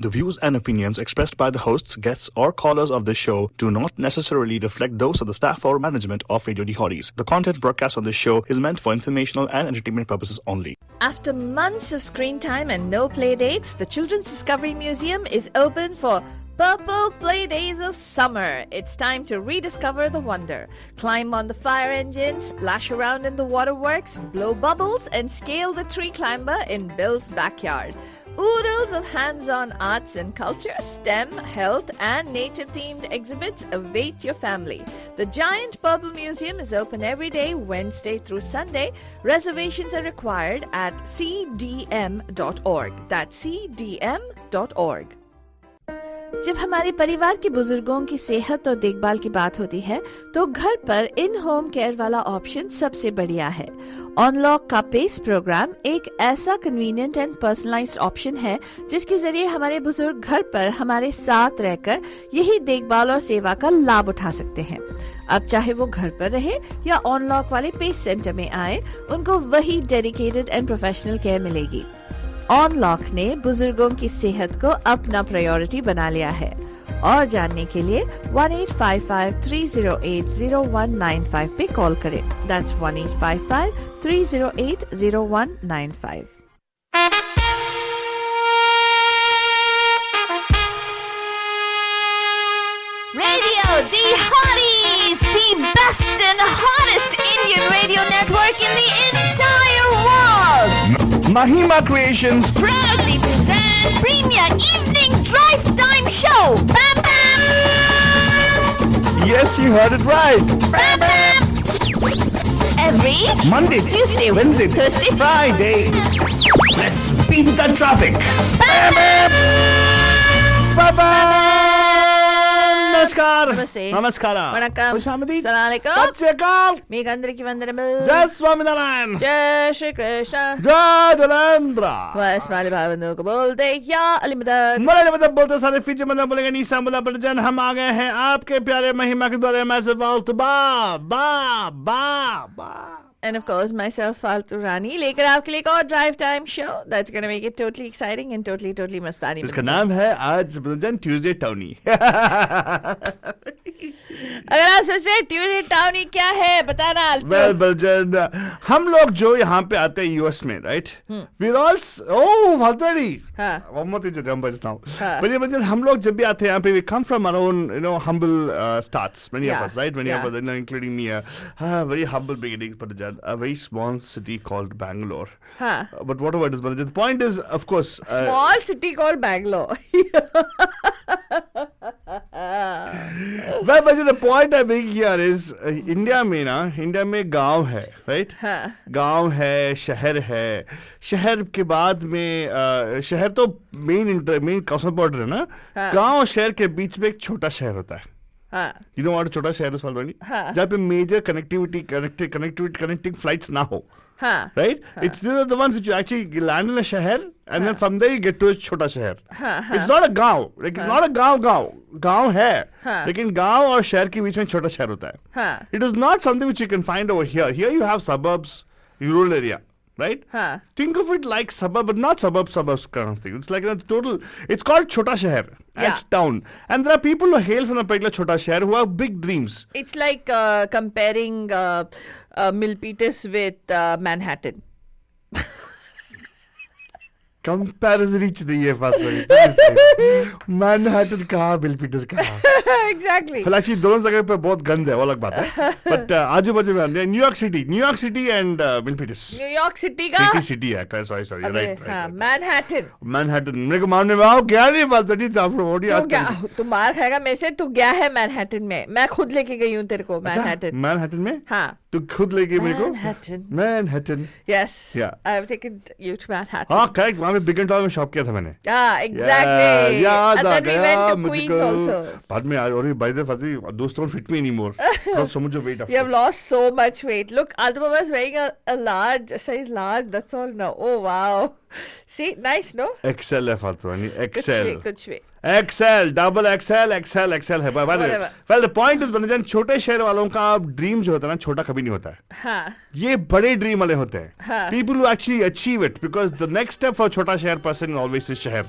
The views and opinions expressed by the hosts, guests, or callers of this show do not necessarily reflect those of the staff or management of Radio Hotties. The content broadcast on this show is meant for informational and entertainment purposes only. After months of screen time and no play dates, the Children's Discovery Museum is open for Purple Play Days of Summer. It's time to rediscover the wonder. Climb on the fire engine, splash around in the waterworks, blow bubbles, and scale the tree climber in Bill's backyard. Oodles of hands-on arts and culture, STEM, health, and nature-themed exhibits await your family. The Giant Purple Museum is open every day, Wednesday through Sunday. Reservations are required at cdm.org. That's cdm.org. जब हमारे परिवार के बुजुर्गों की सेहत और देखभाल की बात होती है तो घर पर इन होम केयर वाला ऑप्शन सबसे बढ़िया है। ऑनलॉक का पेस प्रोग्राम एक ऐसा कन्वीनियंट एंड पर्सनलाइज्ड ऑप्शन है जिसके जरिए हमारे बुजुर्ग घर पर हमारे साथ रहकर यही देखभाल और सेवा का लाभ उठा सकते हैं। अब चाहे वो घर पर रहे या ऑनलॉक वाले पेस सेंटर में आए, उनको वही डेडिकेटेड एंड प्रोफेशनल केयर मिलेगी। ऑनलॉक ने बुजुर्गों की सेहत को अपना प्रायोरिटी बना लिया है। और जानने के लिए 1855-308-0195 पे कॉल करें। That's 1855-308-0195। Radio D Hotties, the best and hottest Indian radio network in the entire world. Mahima Creations Proudly present Premier Evening Drive Time Show. Bam Bam! Yes, you heard it right. Bam Bam! Every Monday, Tuesday, Wednesday, Thursday, Friday. Let's beat the traffic. Bam Bam! Bye-bye. नमस्कार नमस्ते नमस्कार वणक्कम खुशामदीद अस्सलाम वालेकुम सत श्री अकाल మీకు అందరికీ వందనములు जय स्वामीनारायण जय श्री कृष्ण जय जलेंद्र बस वाले भावनों को बोलते या अली मदद मलयालम मतलब बोलते सारे फीचर मतलब बोलेंगे नीसा मुला बलजन हम आ गए हैं आपके प्यारे महिमा के द्वारे मैं से फालतू बा बा बा बा And of course, myself, Faltu Rani, लेकर आपके लिए एक और drive time show that's going to make it totally exciting and totally मस्तानी। इसका नाम है आज बलजन ट्यूसडे टाउनी। अगर आप सोच रहे ट्यूसडे टाउनी क्या है बताना। वेल बलजन हम लोग जो यहाँ पे आते हैं यूएस में राइट वी ऑल ओह फालतू हाँ one more thing to remember just now. हाँ। But हम लोग जब भी आते हैं यहाँ पे we come from our own humble starts many of Yeah. us right many of Yeah. us including me very humble beginnings but a very small city called Bangalore. हाँ But whatever it is but the point is of course small city called Bangalore। well but the point I make here is India में गांव है right हाँ गांव है शहर के बाद में शहर तो मेन कॉस्मोपॉलिटन है ना हाँ। गांव और शहर के बीच में एक छोटा शहर होता है हाँ यू नो व्हाट छोटा शहर हाँ। जहाँ पे मेजर कनेक्टिंग फ्लाइट्स ना हो हाँ right it's the ones which you actually land in a शहर and then from there you get to a छोटा शहर हाँ it's not a गांव like it's not a गांव है हाँ। लेकिन गांव और शहर के बीच में छोटा शहर होता है हाँ it is not something which you can find over here you have suburbs rural area right हाँ think of it like suburb but not suburbs kind of thing it's like a total it's called chota shahar Yeah. and town and there are people who hail from the particular chota shahar who have big dreams it's like comparing Milpitas with Manhattan। comparison each the ये बात बड़ी Manhattan कहाँ बिलपीटर्स कहाँ exactly well actually दोनों जगह पे बहुत गंद है वो अलग बात है but आजू बाजू में न्यूयॉर्क सिटी एंड बिलपीटर्स न्यूयॉर्क सिटी का सिटी है sorry right हाँ मैनहट्टन मेरे को मानने में आओ क्या नहीं बात नहीं था आपको मोटी तू क्या तू मार खाएगा मेरे से तू गया है मैनहट्टन में मैं खुद लेके गई हूँ तेरे को मैनहट्टन में हाँ तू खुद लेके मेरे को Manhattan yes Yeah. I have taken you to Manhattan हाँ करेक्ट वहाँ पे बिग एंड टॉल में शॉप किया था मैंने exactly याद and uh then we went गया to Queens also बाद में यार और बाय द फजी दोस्त don't fit me anymore don't so much weight you have lost so much weight look Altama was wearing a large size large that's all now oh wow see nice no XL है फालतू XL कुछ भी XL double XL है Whatever. well the point is बनजन छोटे शहर वालों का dream जो होता है ना छोटा कभी नहीं होता है हाँ ये बड़े ड्रीम वाले होते हैं हाँ. people who actually achieve it because the next step for छोटा शहर person is always is शहर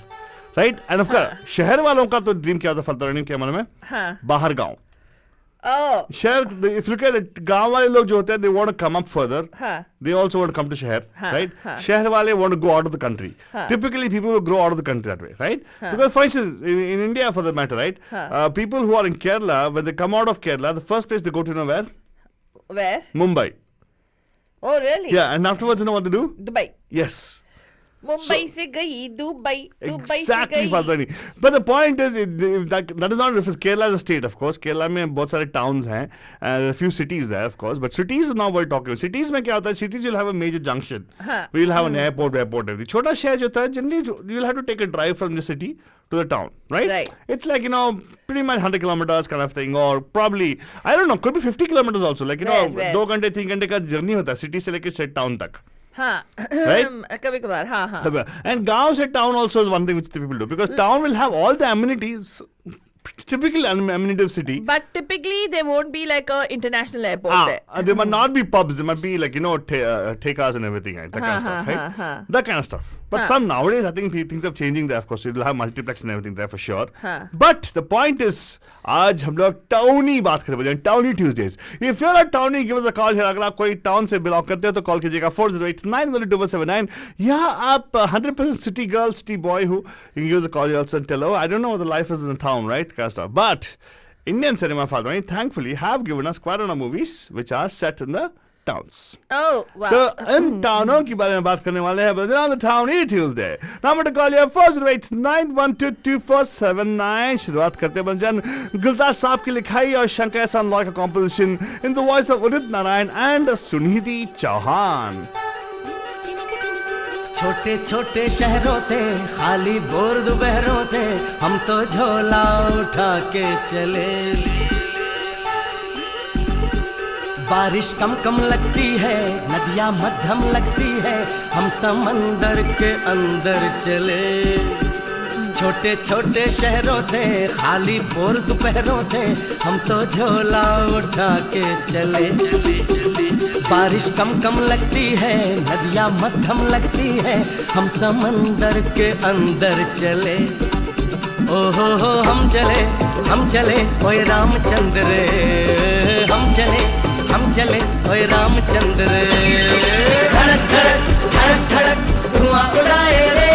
राइट एंड ऑफ कोर्स शहर वालों का तो ड्रीम क्या होता है फलता के मामले में हाँ. बाहर गांव Oh. शहर इफ लुक एट गांव वाले लोग जो होते हैं they want to come up further हाँ. they also want to come to शहर हाँ, right हाँ. शहर वाले want to go out of the country हाँ. typically people will grow out of the country that way right हाँ. because for instance in India for the matter right हाँ. people who are in Kerala when they come out of Kerala the first place they go to you know where Where? Mumbai Oh, really? yeah and afterwards you know what they do Dubai. yes Mumbai से गई Dubai Dubai से Exactly, गई Fatani. But the point is, that is not if Kerala is a state, of course. Kerala में बहुत सारे towns हैं, a few cities there, of course. But cities is not what we're talking about. Cities में क्या होता है? Cities you'll have a major junction. हाँ. Where you'll have an airport, everything. छोटा शहर जो होता है, generally you'll have to take a drive from the city to the town, right? Right. It's like, you know, pretty much 100 kilometers kind of thing, or probably, I don't know, could be 50 kilometers also. Like, you know, Right. 2 घंटे 3 घंटे का journey होता है, city से लेके से town तक. हाँ. Right? कभी कभार हाँ हाँ. And गांव से town also is one thing which the people do because town will have all the amenities, typical amenity of city. But typically there won't be like a international airport there. There might not be pubs. There might be like you know tekas and everything, right? That kind of stuff, right? हाँ. That kind of stuff. But some nowadays, I think things are changing there. Of course, you'll have multiplex and everything there for sure. हाँ. But the point is, आज हम लोग tawny बात करें बजाय townie Tuesdays if you are a townie give us a call अगर आप कोई टाउन से बिलोंग करते हो तो कॉल कीजिएगा 40891279 यहाँ आप 100% सिटी गर्ल सिटी बॉय हूँ you can give us a call also and tell oh I don't know what the life is in the town right kind of stuff but Indian cinema Father thankfully have given us quite a number of movies which are set in the towns. Oh, wow. तो इन टाउनों के बारे में बात करने वाले हैं but on the town Tuesday. Number to call you 4089122479. शुरुआत करते हैं बंजन गुलदार साहब की लिखाई और शंकर एहसान लॉय का composition in the voice of Udit Narayan and Sunidhi Chauhan. छोटे छोटे शहरों से खाली बोर दोपहरों से हम तो झोला उठा के चले बारिश कम कम लगती है नदियाँ मध्यम लगती है हम समंदर के अंदर चले छोटे छोटे शहरों से खाली बोर दोपहरों से हम तो झोला उठा के चले बारिश कम कम लगती है नदियाँ मध्यम लगती है हम समंदर के अंदर चले ओहो हो हम चले ओए रामचंद्र रे हम चले ओए रामचंद्र रे धड़क धड़क धड़क धड़क धुआं उड़ाए रे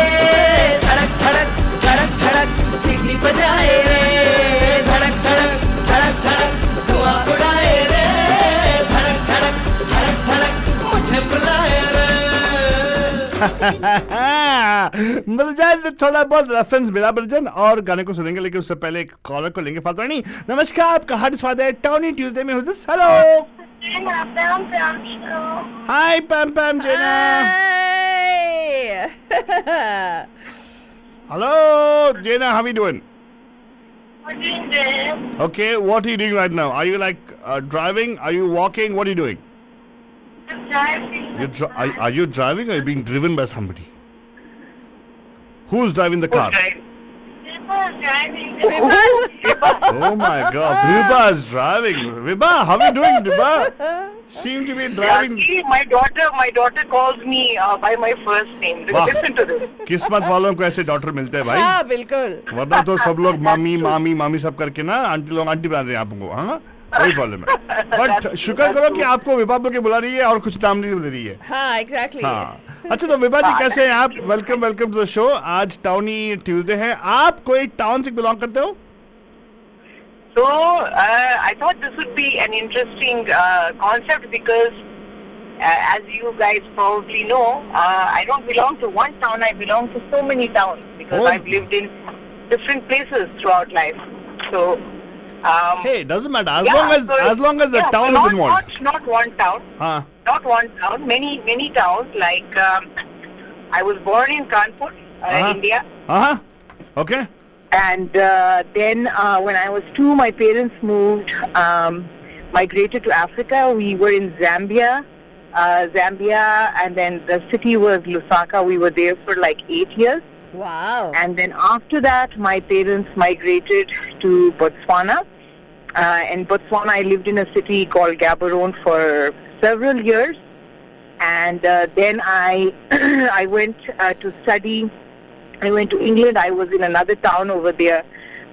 धड़क धड़क धड़क धड़क सीटी बजाए रे धड़क धड़क धड़क धड़क धुआं उड़ाए रे धड़क धड़क धड़क धड़क मुझे बुलाए रे बलजन थोड़ा बहुत रेफरेंस मिला बलजन और गाने को सुनेंगे लेकिन उससे पहले एक कॉलर को लेंगे फातरानी नमस्कार आपका हार्दिक स्वागत है टाउनी ट्यूसडे में hello hi Pam Pam Jenna Hey! Hello Jenna how you doing okay what are you doing right now are you like driving are you walking what are you doing are you driving or are you being driven by somebody who's driving the car oh my god Vibha is driving Vibha how are you doing Vibha seem to be driving See, my daughter calls me by my first name. वाह Listen to this. किस्मत वालों को ऐसे doctor मिलते हैं भाई हाँ बिल्कुल. वरना तो सब लोग मामी सब करके ना आंटी बना दें आपको हाँ कोई प्रॉब्लम है बट शुक्र करो कि आपको विभा बोल के बुला रही है और कुछ नाम नहीं दे रही है हाँ exactly. हाँ अच्छा तो विभा जी कैसे हैं आप वेलकम टू द शो आज टाउनी ट्यूसडे है आप कोई टाउन से बिलोंग करते हो So, I thought this would be an interesting concept because, as you guys probably know, I don't belong to one town. I belong to so many towns because I've lived in different places throughout life. So, hey it doesn't matter as long as the town is involved not one town. Not one town. Many towns. Like I was born in Kanpur, India. Okay. And then when I was 2, my parents migrated to Africa. We were in Zambia, and then the city was Lusaka. We were there for like 8 years. Wow. And then after that, my parents migrated to Botswana. In Botswana, I lived in a city called Gaborone for several years. And then I I went to study I went to England. I was in another town over there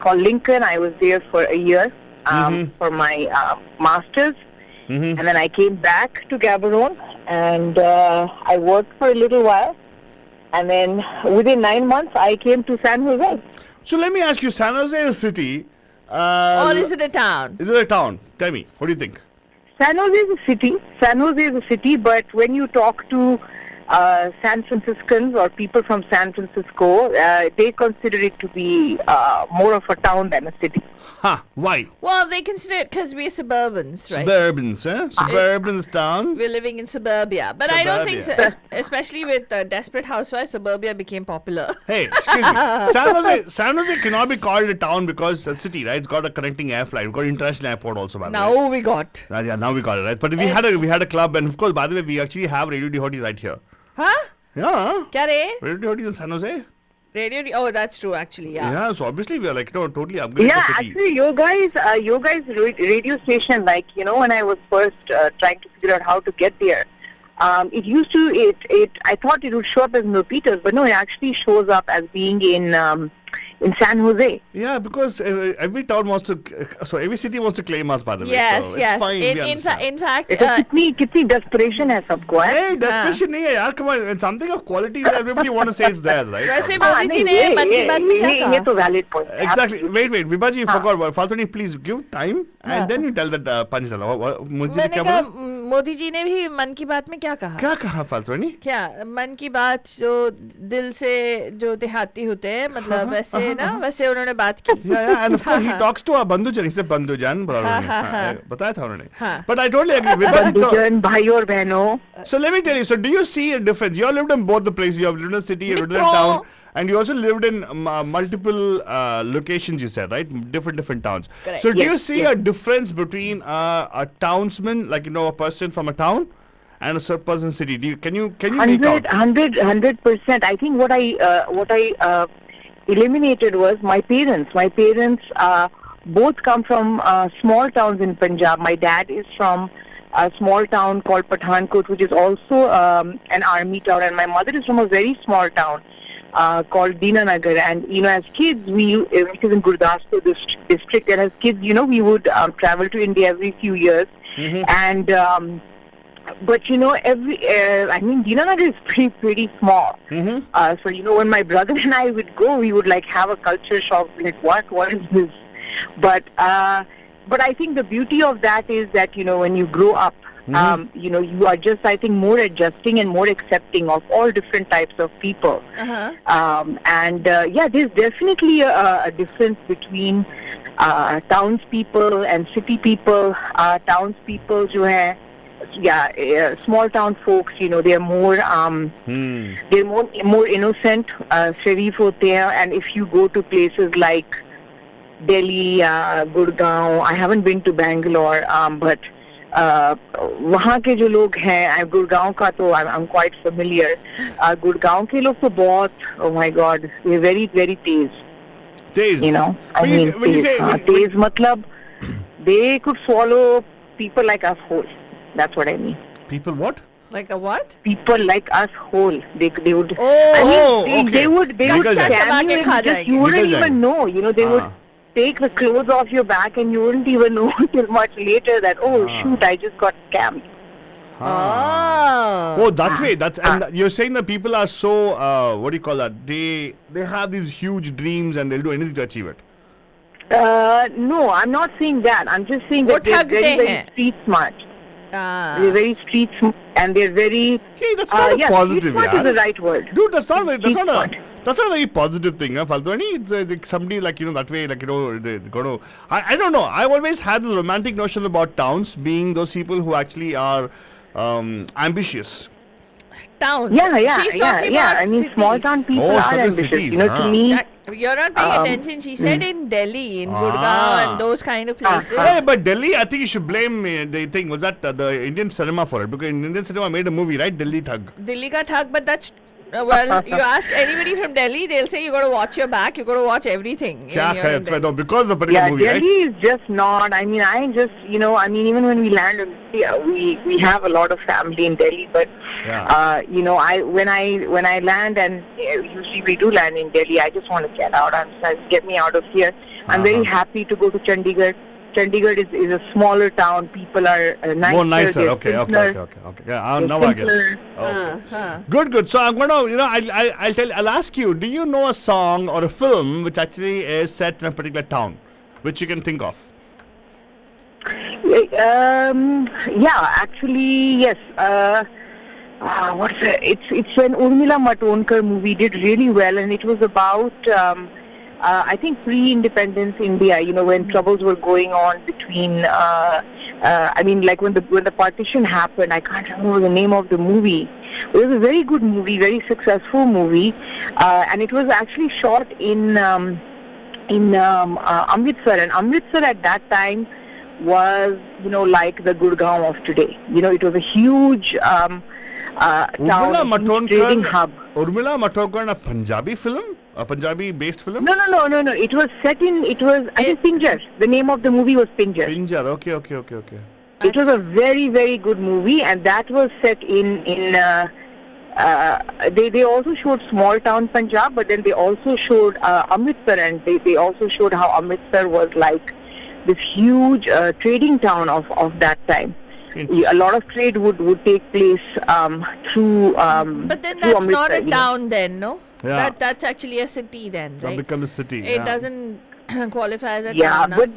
called Lincoln. I was there for a year for my master's. And then I came back to Gaborone and I worked for a little while. And then within 9 months, I came to San Jose. So let me ask you, San Jose is a city. Or is it a town? Is it a town? Tell me, what do you think? San Jose is a city. San Jose is a city, but when you talk to San Franciscans or people from San Francisco, they consider it to be more of a town than a city. Huh, why? Well, they consider it because we're suburbans, right? Suburbans, eh? Suburbans town. We're living in suburbia. But I don't think so. Suburbia. Especially with Desperate Housewives, suburbia became popular. Hey, excuse me. San Jose cannot be called a town because it's a city, right? It's got a connecting air flight. It's got an international airport also, by the way. Now we got. Yeah, now we got it, right? But we had a club, and of course, by the way, we actually have Radio Dihoti right here. Huh? Yeah. Kya re? Radio Dihoti in San Jose. Oh, that's true, actually, yeah. Yeah, so obviously we are like, totally upgraded Yeah, the city. actually, your guys' radio station, like, when I was first trying to figure out how to get there, it used to, I thought it would show up as Milpitas, but no, it actually shows up as being in San Jose. Yeah, because every town wants to, every city wants to claim us, by the way. Yes, so yes. It's fine, we understand. In fact, कितनी desperation है सबको, है? Hey, desperation नहीं है यार, come on, it's something of quality that everybody want to say it's theirs, right? वैसे मोदी जी ने मन की बात में क्या ये कहा? तो valid point. Exactly. Wait, Vibha ji, you forgot. Faltoni, please give time and then you tell that punchline. मुझे मैंने क्या कहा बोला? मोदी जी ने भी मन की बात में क्या कहा? क्या कहा फाल्तोनी? क्या मन की बात जो दिल से जो देहाती होते हैं मतलब वैसे ना वैसे उन्होंने बात की. Yeah, and of course he talks to our बंधुजन. He said बंधुजन, बताया था उन्होंने. But I totally agree. बंधुजन, भाई और बहनों. So let me tell you. So do you see a difference? You have lived in both the places. You have lived in a city, you have lived in a town. And you also lived in multiple locations, you said, right? Different towns. Correct. So do you Yes, see a difference between a townsman, like, a person from a town and a person city? Can you make out? 100%. I think what I eliminated was my parents. My parents both come from small towns in Punjab. My dad is from a small town called Pathankot, which is also an army town, and my mother is from a very small town called Dinanagar. And as kids, it is in Gurdaspur district, and as kids, we would travel to India every few years. And but Dinanagar is pretty small. So when my brother and I would go, we would like have a culture shock, like what is this? But I think the beauty of that is that when you grow up, you are just, I think, more adjusting and more accepting of all different types of people. There's definitely a difference between townspeople and city people. Townspeople, small town folks, they're more more innocent, sharif hote hain. And if you go to places like Delhi, Gurgaon, I haven't been to Bangalore, but वहाँ के जो लोग हैं, गुड़गांव का तो I'm quite familiar. Gurgaon के लोग तो बहुत, oh my God, they're very tease. Tease. When you say tease, matlab they could swallow people like us whole. That's what I mean. People what? Like a what? People like us whole. They would. Okay. They would scan you and just, you wouldn't even know. They would take the clothes off your back and you wouldn't even know until much later that, shoot, I just got scammed. Oh, that way. And you're saying that people are so, what do you call that? They have these huge dreams and they'll do anything to achieve it. No, I'm not saying that. I'm just saying that they're very street smart. They're very street smart and they're very... Hey, that's not a positive, street smart is the right word. Dude, that's not a very positive thing, Faltoni. It's like somebody like, that way, like, they're going to... I don't know. I've always had this romantic notion about towns being those people who actually are ambitious. Towns. Yeah. She's talking about I mean, cities. small town people are ambitious. Cities, to me... You're not paying attention. She said in Delhi, in Gurgaon and those kind of places. Yeah, but Delhi, I think you should blame the thing. Was that the Indian cinema for it? Because Indian cinema made a movie, right? Delhi Thug. Delhi ka Thug, but that's Well, you ask anybody from Delhi, they'll say you got to watch your back, you got to watch everything. क्या when you're in है? Delhi. No, because the particular Yeah, movie, right? Delhi is just not. I mean, even when we land, we have a lot of family in Delhi, but Yeah. when I land, and usually we do land in Delhi, I just want to get out. Get me out of here. I'm very happy to go to Chandigarh. Chandigarh is a smaller town. People are nicer. More nicer. they're Okay. simpler, Yeah, they're now I get it. simpler. Okay. Good. So I'm gonna, I'll ask you. Do you know a song or a film which actually is set in a particular town, which you can think of? Yeah, actually, yes. What's it? It's an Urmila Matondkar movie did really well, and it was about I think pre-independence India. When troubles were going on between. Like when the partition happened. I can't remember the name of the movie. It was a very good movie, very successful movie, and it was actually shot in Amritsar, and Amritsar at that time was like the Gurgaon of today. It was a huge town, Urmila a huge trading hub. Urmila Matondkar, a Punjabi film, a Punjabi-based film. No. It was set in. It was I think Pinjar. The name of the movie was Pinjar. Pinjar. Okay. It was a very, very good movie, and that was set in. They also showed small town Punjab, but then they also showed Amritsar, and they also showed how Amritsar was like this huge trading town of that time. A lot of trade would take place through. But then through that's not a Amritsar, town then, no? Yeah. That's actually a city then, Now right? become a city. It doesn't qualify as a Yeah, town. but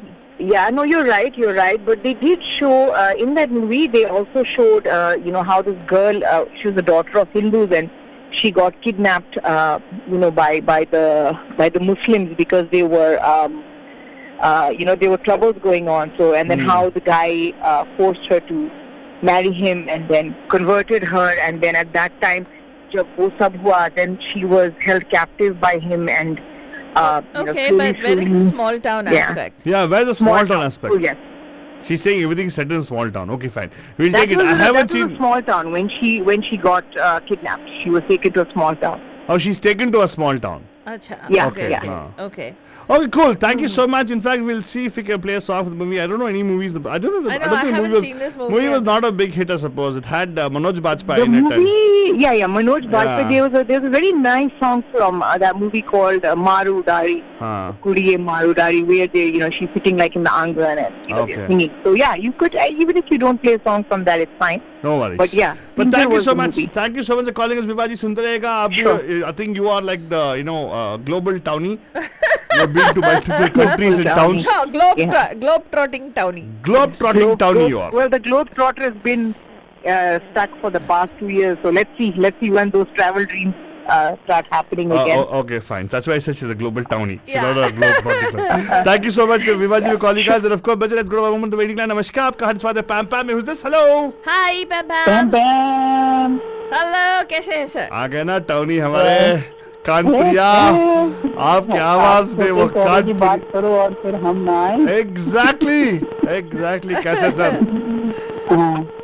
no, you're right. But they did show in that movie. They also showed, how this girl, she was the daughter of Hindus, and she got kidnapped, by the Muslims because they were, there were troubles going on. So, and then how the guy forced her to marry him, and then converted her, and then at that time, jab wo sab hua, then she was held captive by him, and. Okay, but where is the small town aspect? Yeah, where's the small town aspect? Oh, yes. She's saying everything's set in a small town. Okay, fine. We'll take it. That I haven't was a seen. small town when she got kidnapped. She was taken to a small town. Oh, she's taken to a small town. Acha, Yeah, okay, yeah. okay, okay. Okay, cool. Thank you so much. In fact, we'll see if we can play a song for the movie. I don't know any movies. I don't know. I I know, don't I think haven't was, seen this movie movie was yet. not a big hit, I suppose. It had Manoj Bajpayee The in it. movie, Manoj Bajpayee. Yeah. There's a very nice song from that movie called Maru Dari, Kuriye Maru Dari, where she's sitting like in the angan and Okay. they're singing. So yeah, you could even if you don't play a song from that, it's fine. No worries. But yeah, But Pinjar thank you was so the much. movie. Thank you so much for calling us, Vivaji. Sunta rahega. Sure. I think you are like the global townie. You've been to multiple countries and towns. Oh, globe-trotting townie. Globe-trotting townie you are. Well, the Globetrotter has been stuck for the past 2 years. So let's see when those travel dreams start happening again. Okay, fine. That's why I said she's a global townie. She's Yeah. not a globe-trotting. Thank you so much, Vivaji, for calling us. And of course, let's go to our moment to waiting line. Namaskar. Aapka har swad hai Pam Pam. Who's this? Hello. Hi, Bam Bam Bam. bam. Hello, कैसे हैं sir? आ गए ना tawny हमारे कानपुरिया आपकी आवाज में वो की बात करो और फिर हम ना आए। एग्जैक्टली कैसे सर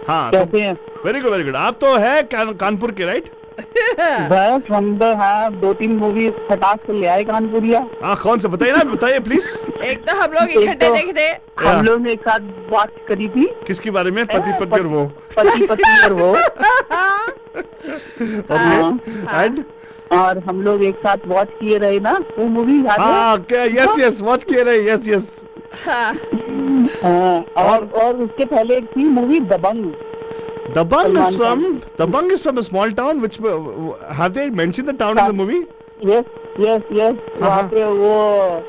हाँ कैसे हैं? वेरी गुड आप तो है कानपुर के राइट बस हम तो हाँ 2-3 मूवी फटाक से ले आए कानपुरिया। हाँ कौन सा बताइए प्लीज एक तो हम लोग इकट्ठे तो- देखे थे। हम लोग ने एक साथ बात करी थी, किसके बारे में पति पत्नी और वो पति पत्नी और वो, एंड और हम लोग एक साथ वॉच किए रहे ना वो मूवी याद है? हाँ यस वॉच किए रहे यस हाँ, हाँ, और उसके पहले एक थी movie Dabangg. Dabang is Salman from a small town which have they mentioned the town in the movie yes वहाँ पे वो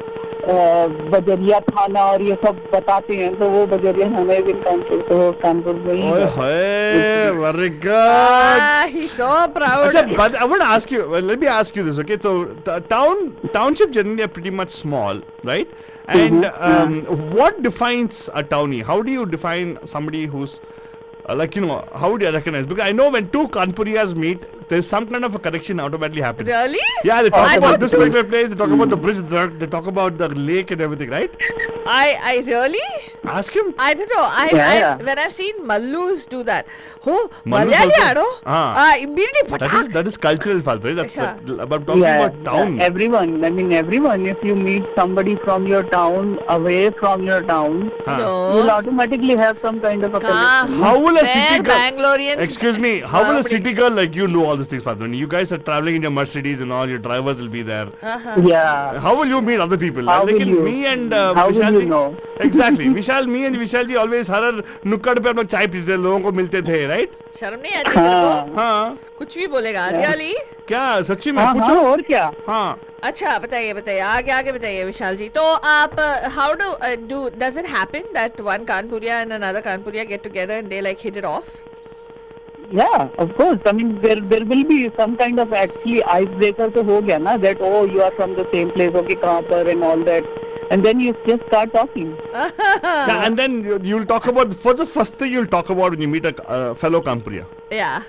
बजरिया थाना और ये सब बताते हैं, तो वो बजरिया थाना भी कानपुर में ही ओए है। होए very good he's so proud. Achha, but I want to ask you. Well, let me ask you this, okay? So, township generally are pretty much small, right? And what defines a townie? How do you define somebody who's like, you know, how would you recognize? Because I know when two Kanpurias meet, there's some kind of a connection automatically happens. Really? Yeah, they talk I about don't- this particular place, they talk about the bridge, they talk about the lake and everything, right? I really? Ask him. I don't know. Yeah. When I've seen Mallus do that, oh, Mallus Malayali also? aro? Ah. Immediately That is cultural fault, right? That's Yeah. but I'm talking about town. Everyone. I mean, everyone. If you meet somebody from your town, away from your town, you'll No. automatically have some kind of a connection. How will a Where city girl? Bangaloreans? Excuse me. How will a Nobody- city girl like you know all these things, Fatwani? You guys are traveling in your Mercedes and all. Your drivers will be there. Yeah. How will you meet other people? How Like will in you? me and How will Vishal you ji. know? Exactly. Vishal, me and Vishal ji always हर नुक्कड़ पे हम लोग चाय पीते थे, लोगों को मिलते थे, right? शर्म नहीं आती तेरे को? हाँ. कुछ भी बोलेगा रियली? क्या सच्ची में हाँ, पूछो? हाँ, और क्या? हाँ. अच्छा बताइए आगे बताइए विशाल जी. तो आप how does it happen that one Kanpuria and another Kanpuria get together and they like hit it off? Yeah, of course. I mean, there will be some kind of actually icebreaker तो हो गया ना, that oh you are from the same place, okay कहाँ पर and all that, and then you just start talking. Yeah, and then you'll talk about what's the first thing you'll talk about when you meet a fellow Kanpuria? Yeah.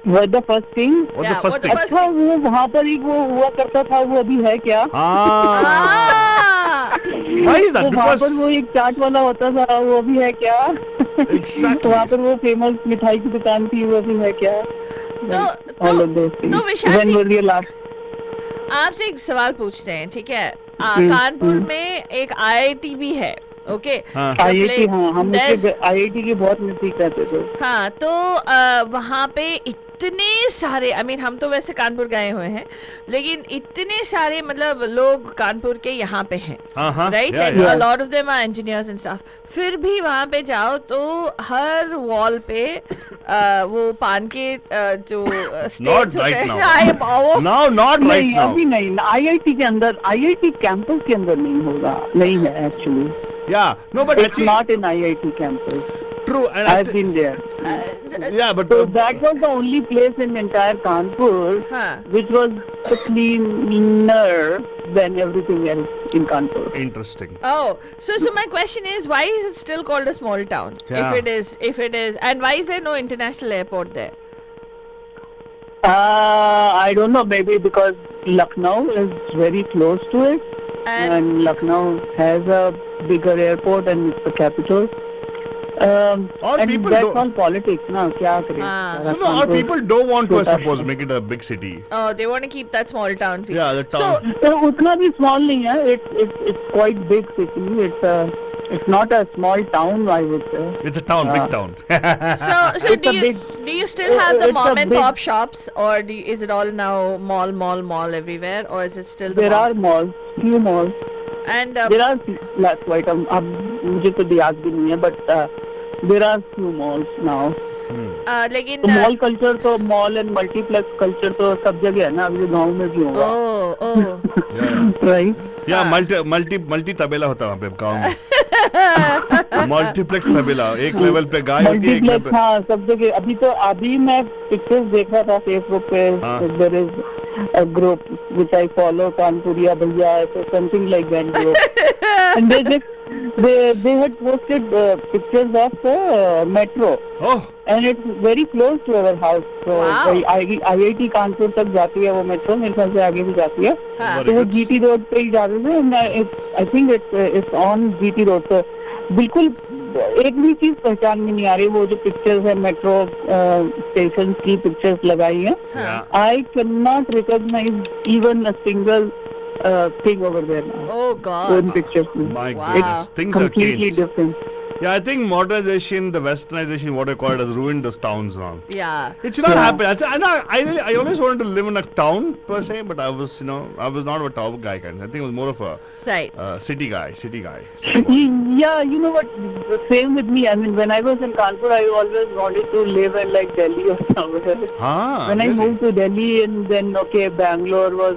What the first thing? What's Yeah, the first what the thing? first- अच्छा वो वहाँ पर एक वो हुआ करता था, वो अभी है क्या? Ah. Ah. Why is that? तो वहाँ Because पर वो एक चाट वाला होता था, वो अभी है क्या? Exactly. वहाँ पर वो फेमस मिठाई की दुकान थी, वो अभी है क्या? All of those things. Vishal When ji- were you last? आपसे एक सवाल पूछते हैं, ठीक है? कानपुर में एक IIT भी है, ओके? हाँ. IIT, हाँ, हम There's- उसके IIT के बहुत नजदीक रहते थे. हाँ, तो वहाँ पे इतने सारे हम तो वैसे कानपुर गए हुए हैं, लेकिन इतने सारे मतलब लोग कानपुर के यहाँ पे हैं, हाँ. Right? Yeah, and yeah. A lot of them are engineers and stuff. फिर भी वहाँ पे जाओ तो हर वॉल पे वो पान के जो Not स्टेज होते right हैं, now. Now, not right नहीं, now. अभी नहीं. IIT के अंदर, IIT कैंपस के अंदर नहीं होगा, नहीं है actually. Yeah. No, but It's actually, not in IIT campus. true. And I I've been there. yeah, but So that was the only place in entire Kanpur हाँ. which was cleaner than everything else in Kanpur. interesting. Oh, so my question is, why is it still called a small town? Yeah. If it is, and why is there no international airport there? I don't know, maybe because Lucknow is very close to it, and Lucknow has a bigger airport and it's the capital. Or and people that's don't- all politics, na? क्या करें? Ah. So no, or people don't want to, I छोटा suppose, सा. make it a big city. Oh, they want to keep that small town feel. Yeah, the town. तो उतना भी small नहीं है. It's quite big city. It's not a small town, I would say. It's a town, big town. So It's a do you still have the it's a mom and big- pop shops, or is it all now mall everywhere, or is it still the There mall? are malls, few malls. And There are quite. अब मुझे तो याद भी नहीं है, but there are few malls now. लेकिन तो mall culture तो मॉल एंड मल्टीप्लेक्स कल्चर तो सब जगह है ना, अभी गांव में भी होगा. oh Yeah. Right. Yeah, multi तबेला होता है वहाँ पे गाँव में. Multiplex तबेला, एक लेवल पे गाय होती है, एक लेवल मल्टीप्लेक्स, पे. हाँ, सब जगह. अभी मैं पिक्चर्स देख रहा था फेसबुक पे. हाँ. There is a group which I follow, Kanpuriya Bhaiya, something like that group. And they had posted pictures of metro, Oh, and it's very close to our house. So Wow. IIT Kanpur तक जाती है वो metro, मेरे ख्याल से आगे भी जाती है. हाँ. तो वो GT रोड पे ही जाते थे, and I think it's on GT road. तो बिल्कुल एक भी चीज पहचान में नहीं आ रही. वो जो पिक्चर्स है मेट्रो स्टेशन की पिक्चर्स लगाई है, yeah. I cannot recognize even a single thing over there now. Oh In God. pictures, My Wow. goodness, things have completely changed. different. Yeah, I think modernization, the westernization, what I call it, has ruined those towns now. Yeah. It should not Yeah. happen. I always wanted to live in a town per se, but I was not a town guy kind. I think I was more of a Right. city guy. Yeah, you know what? The same with me. I mean, when I was in Kanpur, I always wanted to live in like Delhi or somewhere. Ah, When I really? moved to Delhi, and then Bangalore was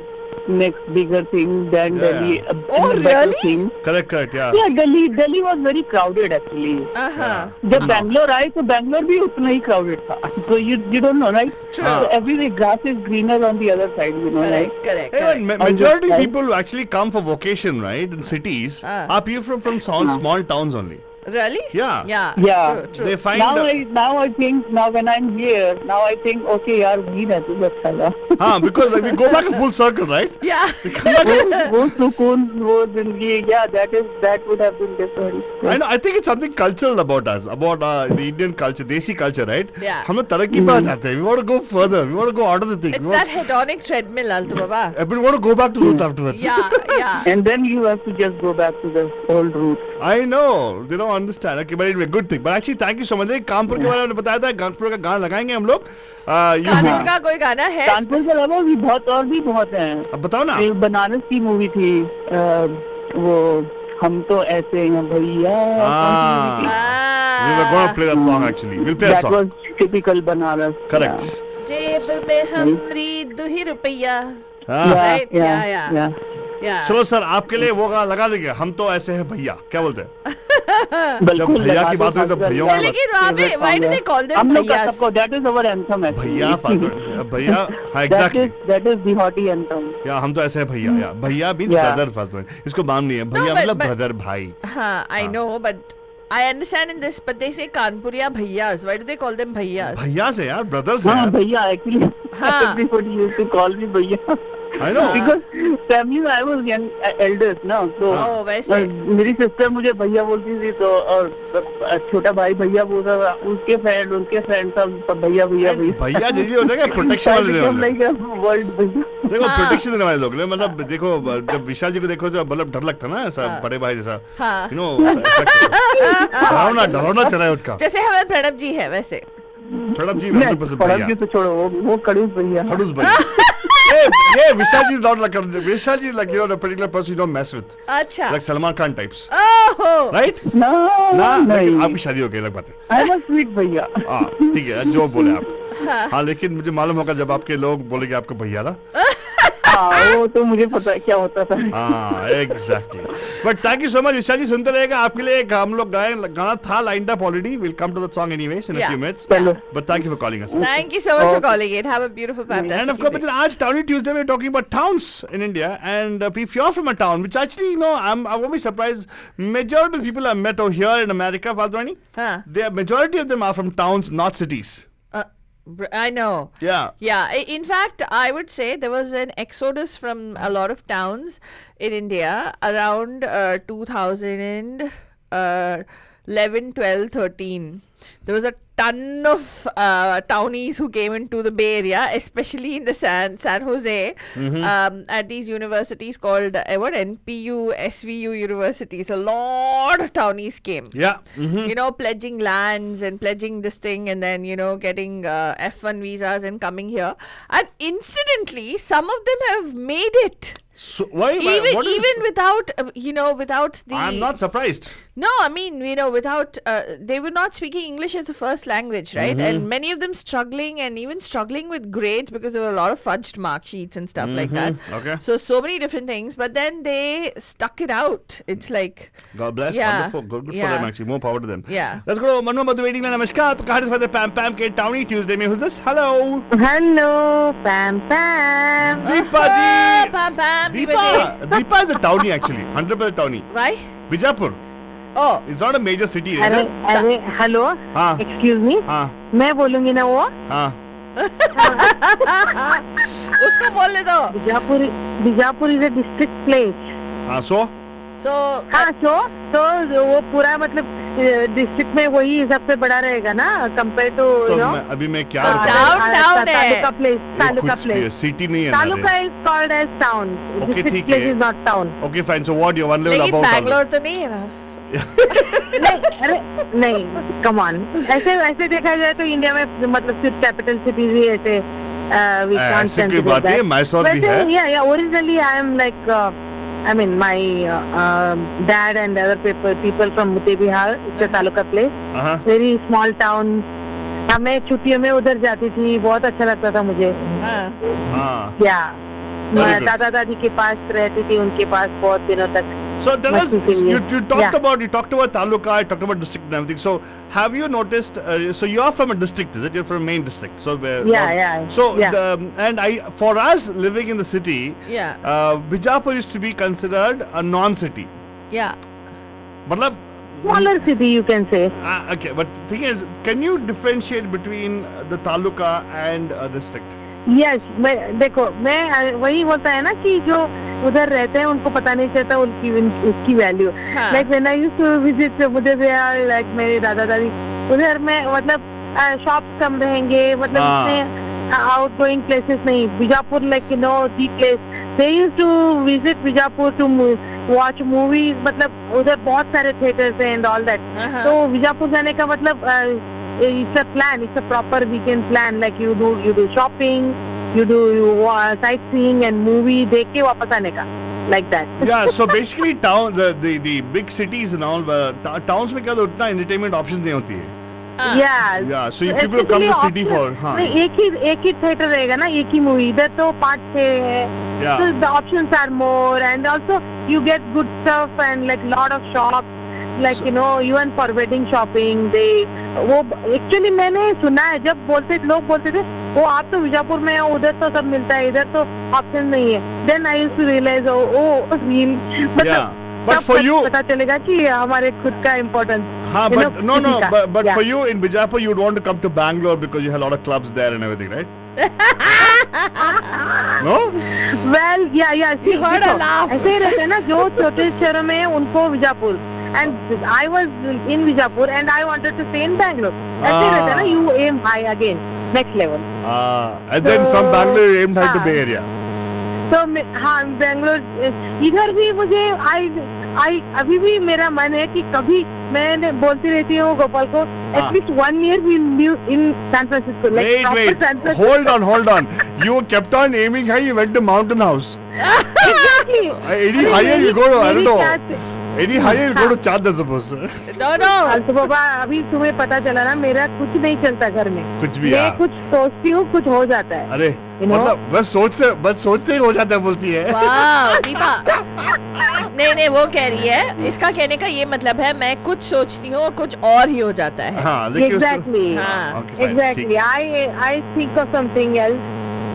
next bigger thing. Then Yeah. Delhi, Oh, better really? thing. Correct, yeah. Yeah, Delhi was very crowded actually. Uh-huh. जब Bangalore आए तो Bangalore भी उतना ही crowded था. So you don't know, right? True. So everywhere grass is greener on the other side, you know, right? Correct. Hey, Correct. majority Right. people who actually come for vocation, right, in cities, Ah. are people from small towns only. Really? Yeah. Yeah. Yeah. True, true. They find Now I think when I'm here, now I think okay यार भी रहती है अच्छा था. because like, we go back a full circle, right? Yeah. वो सुकून वो जिंदगी, yeah, that would have been different. I know. I think it's something cultural about us, about the Indian culture, Desi culture, right? Yeah. हम लोग तरक्की पर जाते हैं. We want to go further. We want to go out of the thing. It's that hedonic treadmill, Alto Baba. But we want to go back to roots afterwards. Yeah, yeah. And then you have to just go back to the old roots. I know. They don't understand. Okay, but it's a good thing. But actually, thank you so much. Kanpur के बारे में बताया था. कानपुर का गाना लगाएंगे हम लोग. कानपुर का कोई गाना है? कानपुर के अलावा भी बहुत हैं. अब बताओ ना. एक बनारस की मूवी थी, वो हम तो ऐसे हैं भैया. We were going to play that song actually. We'll play that That song. was typical Banaras. Correct. जेब में हमरी 2 ही रुपया. हाँ. Right? Yeah. चलो सर, आपके लिए वो गाना लगा देंगे. हम तो ऐसे हैं भैया. क्या बोलते हैं? जब बिल्कुल भैया लगा की दो, बात हुई तो खासकर भैया यार. लेकिन वहाँ पे why do they call them हम लोग का भैयास? सबको that is our anthem actually. भैया फादर भैया. हाँ, exactly. That is the haughty anthem. या हम तो ऐसे हैं भैया. या भैया means Yeah. brother father. इसको मान नहीं है. भैया but- मतलब but- brother भाई. हाँ, I know, but I understand in this, but they say Kanpuriya bhaiyas. Why do they call them bhaiyas? भैया से यार, brothers से हाँ यार. भैया actually हाँ. everybody used to call me भैया. I know. Because family में I was young eldest ना, तो Oh, वैसे. मेरी सिस्टर मुझे भैया बोलती थी, तो और छोटा भाई भैया बोलता था, उसके फ्रेंड सब भैया भैया भैया. भैया जी होता है क्या? प्रोटेक्शन वाले देने वाले. like a world भैया. देखो हाँ. प्रोटेक्शन देने वाले लोग ने. मतलब देखो, जब विशाल जी को देखो तो मतलब डर लगता है ना, ऐसा हाँ. बड़े भाई जैसा. हाँ. You know, डरावना चला है उनका. जैसे हमारे प्रणब जी है वैसे. प्रणब जी नहीं, 100% फर्क भैया. भी तो छोड़ो, वो खड़ूस भैया. खड़ूस भैया. ये Vishal ji is not like Vishal ji is like, you know, the particular person you don't mess with, अच्छा. like Salman Khan types, Oh. right? No, ना नहीं. आपकी शादी हो गई, अलग बात है. I was sweet भैया. हाँ ठीक है, जो बोले आप. हाँ लेकिन मुझे मालूम होगा जब आपके लोग बोलेंगे आपको भैया ना. हाँ, वो तो मुझे पता है क्या होता था. हाँ exactly. But thank you so much Vishal ji. सुनते रहेगा. आपके लिए एक हम लोग गाना था lined up already. We'll come to that song anyways in a Yeah. few minutes. चलो. But thank you for calling us. Thank you so much for calling in. Have a beautiful, fantastic And of course, evening. आज Towny Tuesday we're talking about towns in India, and if you're from a town, which actually, you know, I won't be surprised. Majority of the people I met over here in America, Fadwani, Huh. majority of them are from towns, not cities. I know. Yeah. Yeah, in fact, I would say there was an exodus from a lot of towns in India around 2011, 12, 13. There was a ton of townies who came into the Bay Area, especially in the San Jose, at these universities called NPU, SVU universities. A lot of townies came. Yeah. You know, pledging lands and pledging this thing, and then, you know, getting F1 visas and coming here. And incidentally, some of them have made it. So why? Even what is- even without, without the... I'm not surprised. No, I mean, without... they were not speaking English as a first language, right? And many of them struggling with grades because there were a lot of fudged mark sheets and stuff like that. Okay. So many different things. But then they stuck it out. It's like... God bless. Yeah. Wonderful. Good for Yeah. them actually. More power to them. Yeah. Let's go to Manu Madhu waiting line. Namaskar. आपका कहानी से Pam Pam के Towny Tuesday में. Who's this? Hello. Hello, Pam Pam. Deepa Oh, ji. Pam Pam. Deepa is a townie actually. 100% townie. Why? Bijapur. Oh. It's not a major city, is अरे it? अरे hello, हाँ. Excuse me, हाँ. मैं बोलूंगी ना वो हाँ. उसको बोलने दो. Bijapur is a district place. हाँ. So. So, हाँ, तो वो पूरा मतलब डिस्ट्रिक्ट में वही सबसे बड़ा रहेगा ना, कंपेयर टू तो अभी मैं क्या बताऊं? Town है. तालुका प्लेस. कुछ भी है, सिटी नहीं है ना. Taluka is called as town. Okay, district ठीक प्लेस है. Is not town. Okay, fine. So what? You're one level लेकिन above बैंगलोर तो नहीं है ना. नहीं, अरे नहीं, कम ऑन. ऐसे देखा जाए तो इंडिया में मतलब सिर्फ कैपिटल सिटीज ही ऐसे we can't ऐसे कोई consider बात नहीं है. that. मैसूर भी है. Yeah, originally I am like, I mean, my dad and other people from Mute Bihar, it's a taluka place, हाँ. very small town. मैं छुट्टियों में उधर जाती थी, बहुत अच्छा लगता था मुझे. हाँ. हाँ. या Very मैं good. दादा दादी के पास रहती थी, उनके पास बहुत दिनों तक. So tell us, Must be you talked Yeah. about taluka, you talked about district and everything. So have you noticed? So you're from a district, is it? You're from a main district. So Yeah. So Yeah. for us living in the city, Yeah. Bijapur used to be considered a non-city. Yeah. मतलब smaller city you can say. Okay, but the thing is, can you differentiate between the taluka and district? Yes देखो मैं वही होता है ना कि जो उधर रहते हैं उनको पता नहीं चलता उसकी वैल्यू. हाँ. Like when I used to visit, मुझे लाइक मेरे दादा दादी उधर में मतलब शॉप कम रहेंगे, मतलब इतने आउटगोइंग प्लेसेस नहीं. Bijapur like you know the place they used to visit Bijapur to watch movies, मतलब उधर बहुत सारे थिएटर्स हैं एंड ऑल दैट. तो बीजापुर जाने का मतलब it's a plan, it's a proper weekend plan, like you do shopping, you sightseeing and movie देख के वापस आने का, like that. Yeah, so basically town the big cities and all towns में क्या तो उतना entertainment options नहीं होती है. Yeah, so you people come to city for नहीं, एक ही थिएटर रहेगा ना, एक ही मूवी. इधर तो 5-6 है. Yeah. So the options are more and also you get good stuff and like lot of shops. Like you know, even for wedding shopping, वो actually मैंने सुना है जब लोग बोलते थे वो आप तो बीजापुर में हो, उधर तो सब मिलता है, इधर तो ऑप्शन नहीं है. Then I used to realize real. But for you पता चलेगा कि हमारे खुद का importance. हाँ, but but for you in Bijapur you'd want to come to Bangalore because you have a lot of clubs there and everything, right? No? Well, yeah. You heard a laugh. ऐसे ही रहते हैं ना जो छोटे शहरों में उनको Bijapur. And I was in Bijapur and I wanted to stay in Bangalore. ऐसे ही रहता है ना, you aim high again, next level. And then from Bangalore you aimed high to Bay Area. तो हाँ, बैंगलोर इधर भी मुझे अभी भी मेरा मन है कि कभी मैं बोलती रहती हूँ गोपाल को at least 1 year we live in San Francisco. Wait, hold on. You kept on aiming high, you went to Mountain House. Exactly. Any higher you go to, I don't know. Any higher you go to Chand, I suppose. No. तो बाबा अभी तुम्हें पता चला ना, मेरा कुछ नहीं चलता घर में. कुछ भी मैं कुछ सोचती हूँ कुछ हो जाता है. अरे मतलब बस सोचते ही हो जाता है बोलती है. वाह दीपा. नहीं वो कह रही है, इसका कहने का ये मतलब है मैं कुछ सोचती हूँ और कुछ और ही हो जाता है. हाँ, लेकिन Exactly. I think of something else,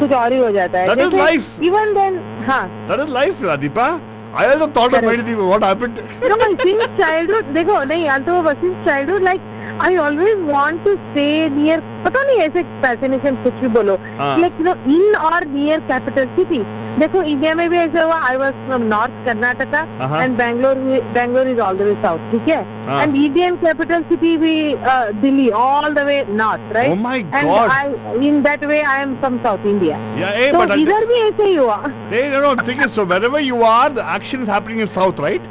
कुछ और ही हो जाता है. That is life. Even then, हाँ. That is life, Deepa. I also thought of many things. What happened? No, since childhood, देखो नहीं Altova, since childhood, like I always want to stay near. पता नहीं ऐसे fascination कुछ भी बोलो. Like you know, in or near capital city. देखो India में भी ऐसा हुआ. I was from North Karnataka and Bangalore is all the way south. ठीक है? And Indian capital city भी Delhi all the way north, right? Oh my God! And in that way I am from South India. Yeah, तो but इधर भी ऐसे ही हुआ. No. The thing is, so wherever you are, the action is happening in south, right?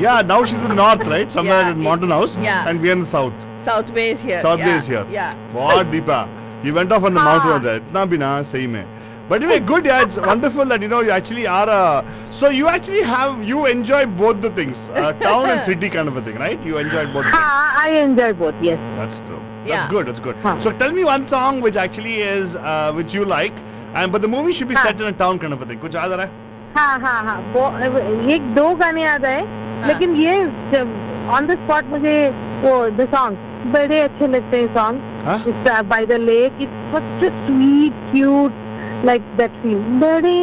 Yeah, now she's in north, right? Somewhere in Mountain House. Yeah. And we are in the south. South Bay is here. South Bay is here. Yeah. What, Deepa? You went off on the mountain over there. इतना भी ना सही में. But anyway, good. Yeah, it's wonderful that you actually are so you actually you enjoy both the things, town and city kind of a thing, right? You enjoy both. I enjoy both. Yes. That's true. Yeah. That's good. So tell me one song which actually is which you like, but the movie should be set in a town kind of a thing. कुछ याद आ रहा है? हाँ. एक दो गाने याद आए, लेकिन ये on the spot मुझे वो the song बड़े अच्छे लगते हैं song. It's by the lake. It's such a sweet, cute, like that feel. बड़े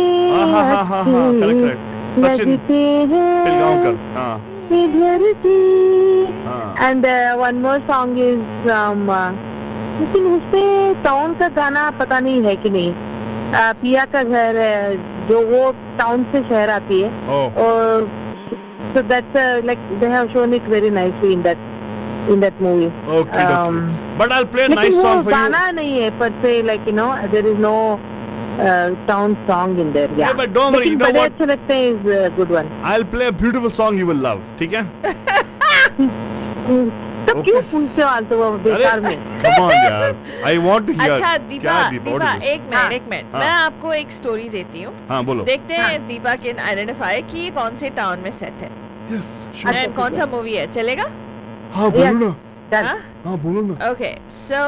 correct. Sachin Pilgaonkar. And one more song is लेकिन उसपे टाउन का गाना पता नहीं है कि नहीं. पिया का घर जो वो टाउन से शहर आती है. और so that's like they have shown it very nicely in that movie. Okay. But I'll play a nice song for you. गाना नहीं है per se, like you know there is no town song in there. Yeah. But don't worry, you know what? अच्छे लगते हैं is a good one. I'll play a beautiful song you will love. ठीक है? तो क्यों पूछते हो आलतू वो बेकार में? Come on यार, I want to hear. अच्छा दीपा एक मिनट मैं हाँ. आपको एक स्टोरी देती हूँ. हाँ बोलो. देखते हैं दीपा कैन आइडेंटिफाई कि ये कौन से टाउन में सेट है. Yes, sure. एंड कौन सा मूवी है, चलेगा? हाँ बोलो ना. हाँ? हाँ बोलो ना. Okay, so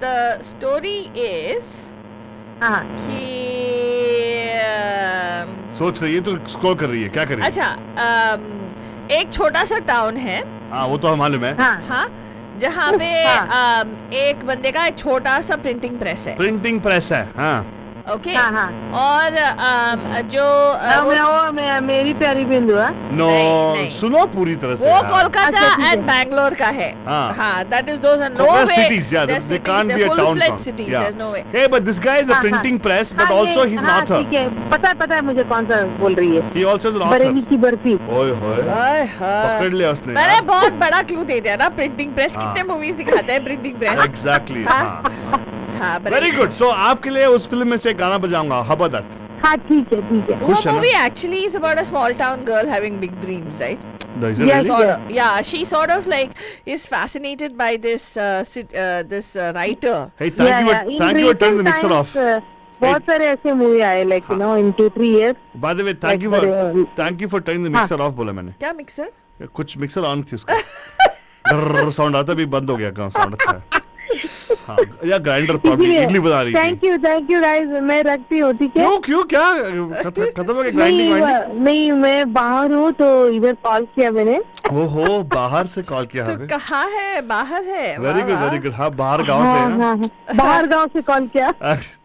the story is कि सोच रही है तो स्क्रॉल कर रही है, क्या कर रही है? अच्छा एक छोटा सा टाउन है. हाँ वो तो मालूम है. हाँ जहाँ पे एक बंदे का एक छोटा सा प्रिंटिंग प्रेस है. प्रिंटिंग प्रेस है. हाँ. ओके हाँ, हाँ। और जो वो- मेरी प्यारी बिंदु है। नो नहीं। सुनो पूरी तरह से वो यार। कोलकाता अच्छा, ठीक है। एंड बैंगलोर का है. हाँ. हाँ, that is those are no They're way. cities, yeah. They're They cities, can't be they're a town full-fledged song. cities. Yeah. There's no way. Hey, but this guy is a हाँ, printing हाँ. press, but हाँ, also ये- he's an हाँ, author. ठीक है, पता है मुझे कौन सा बोल रही है। He also is an Bareilly author. की बर्फी। ओए होए आय हाय. पकड़ लिया उसने मैंने यार. बहुत बड़ा क्लू दे दिया ना. प्रिंटिंग प्रेस हाँ. कितने मूवीज दिखाते हैं प्रिंटिंग प्रेस. Exactly. हाँ. हाँ. हाँ, Very good. So आपके लिए उस फिल्म में से एक गाना बजाऊंगा. How about that? हाँ, ठीक है, ठीक है। वो खुश है ना? Movie actually is about a small town girl having big dreams, right? No, is it Yes, really? sir. Yeah, she sort of like is fascinated by this writer. Hey, thank you for turning the mixer off. बहुत सारे ऐसे movie आए, like you know, in 2-3 years. By the way, thank you for turning the mixer off बोला मैंने. क्या mixer? कुछ mixer on थी उसका. साउंड आता भी बंद हो गया. कहाँ साउंड अच्छा है. हाँ, या ग्राइंडर प्रॉब्लम इडली बना रही थी. थैंक यू गाइस, मैं रखती हूँ, ठीक है? क्यों क्या खत्म हो गया ग्राइंडिंग? नहीं, मैं बाहर हूँ तो इधर कॉल किया मैंने। ओहो, बाहर से कॉल किया तो हमें. कहाँ है? बाहर है. Very good, very good. हाँ, बाहर गांव हाँ, से है. हाँ, हाँ, बाहर गांव से कॉल किया।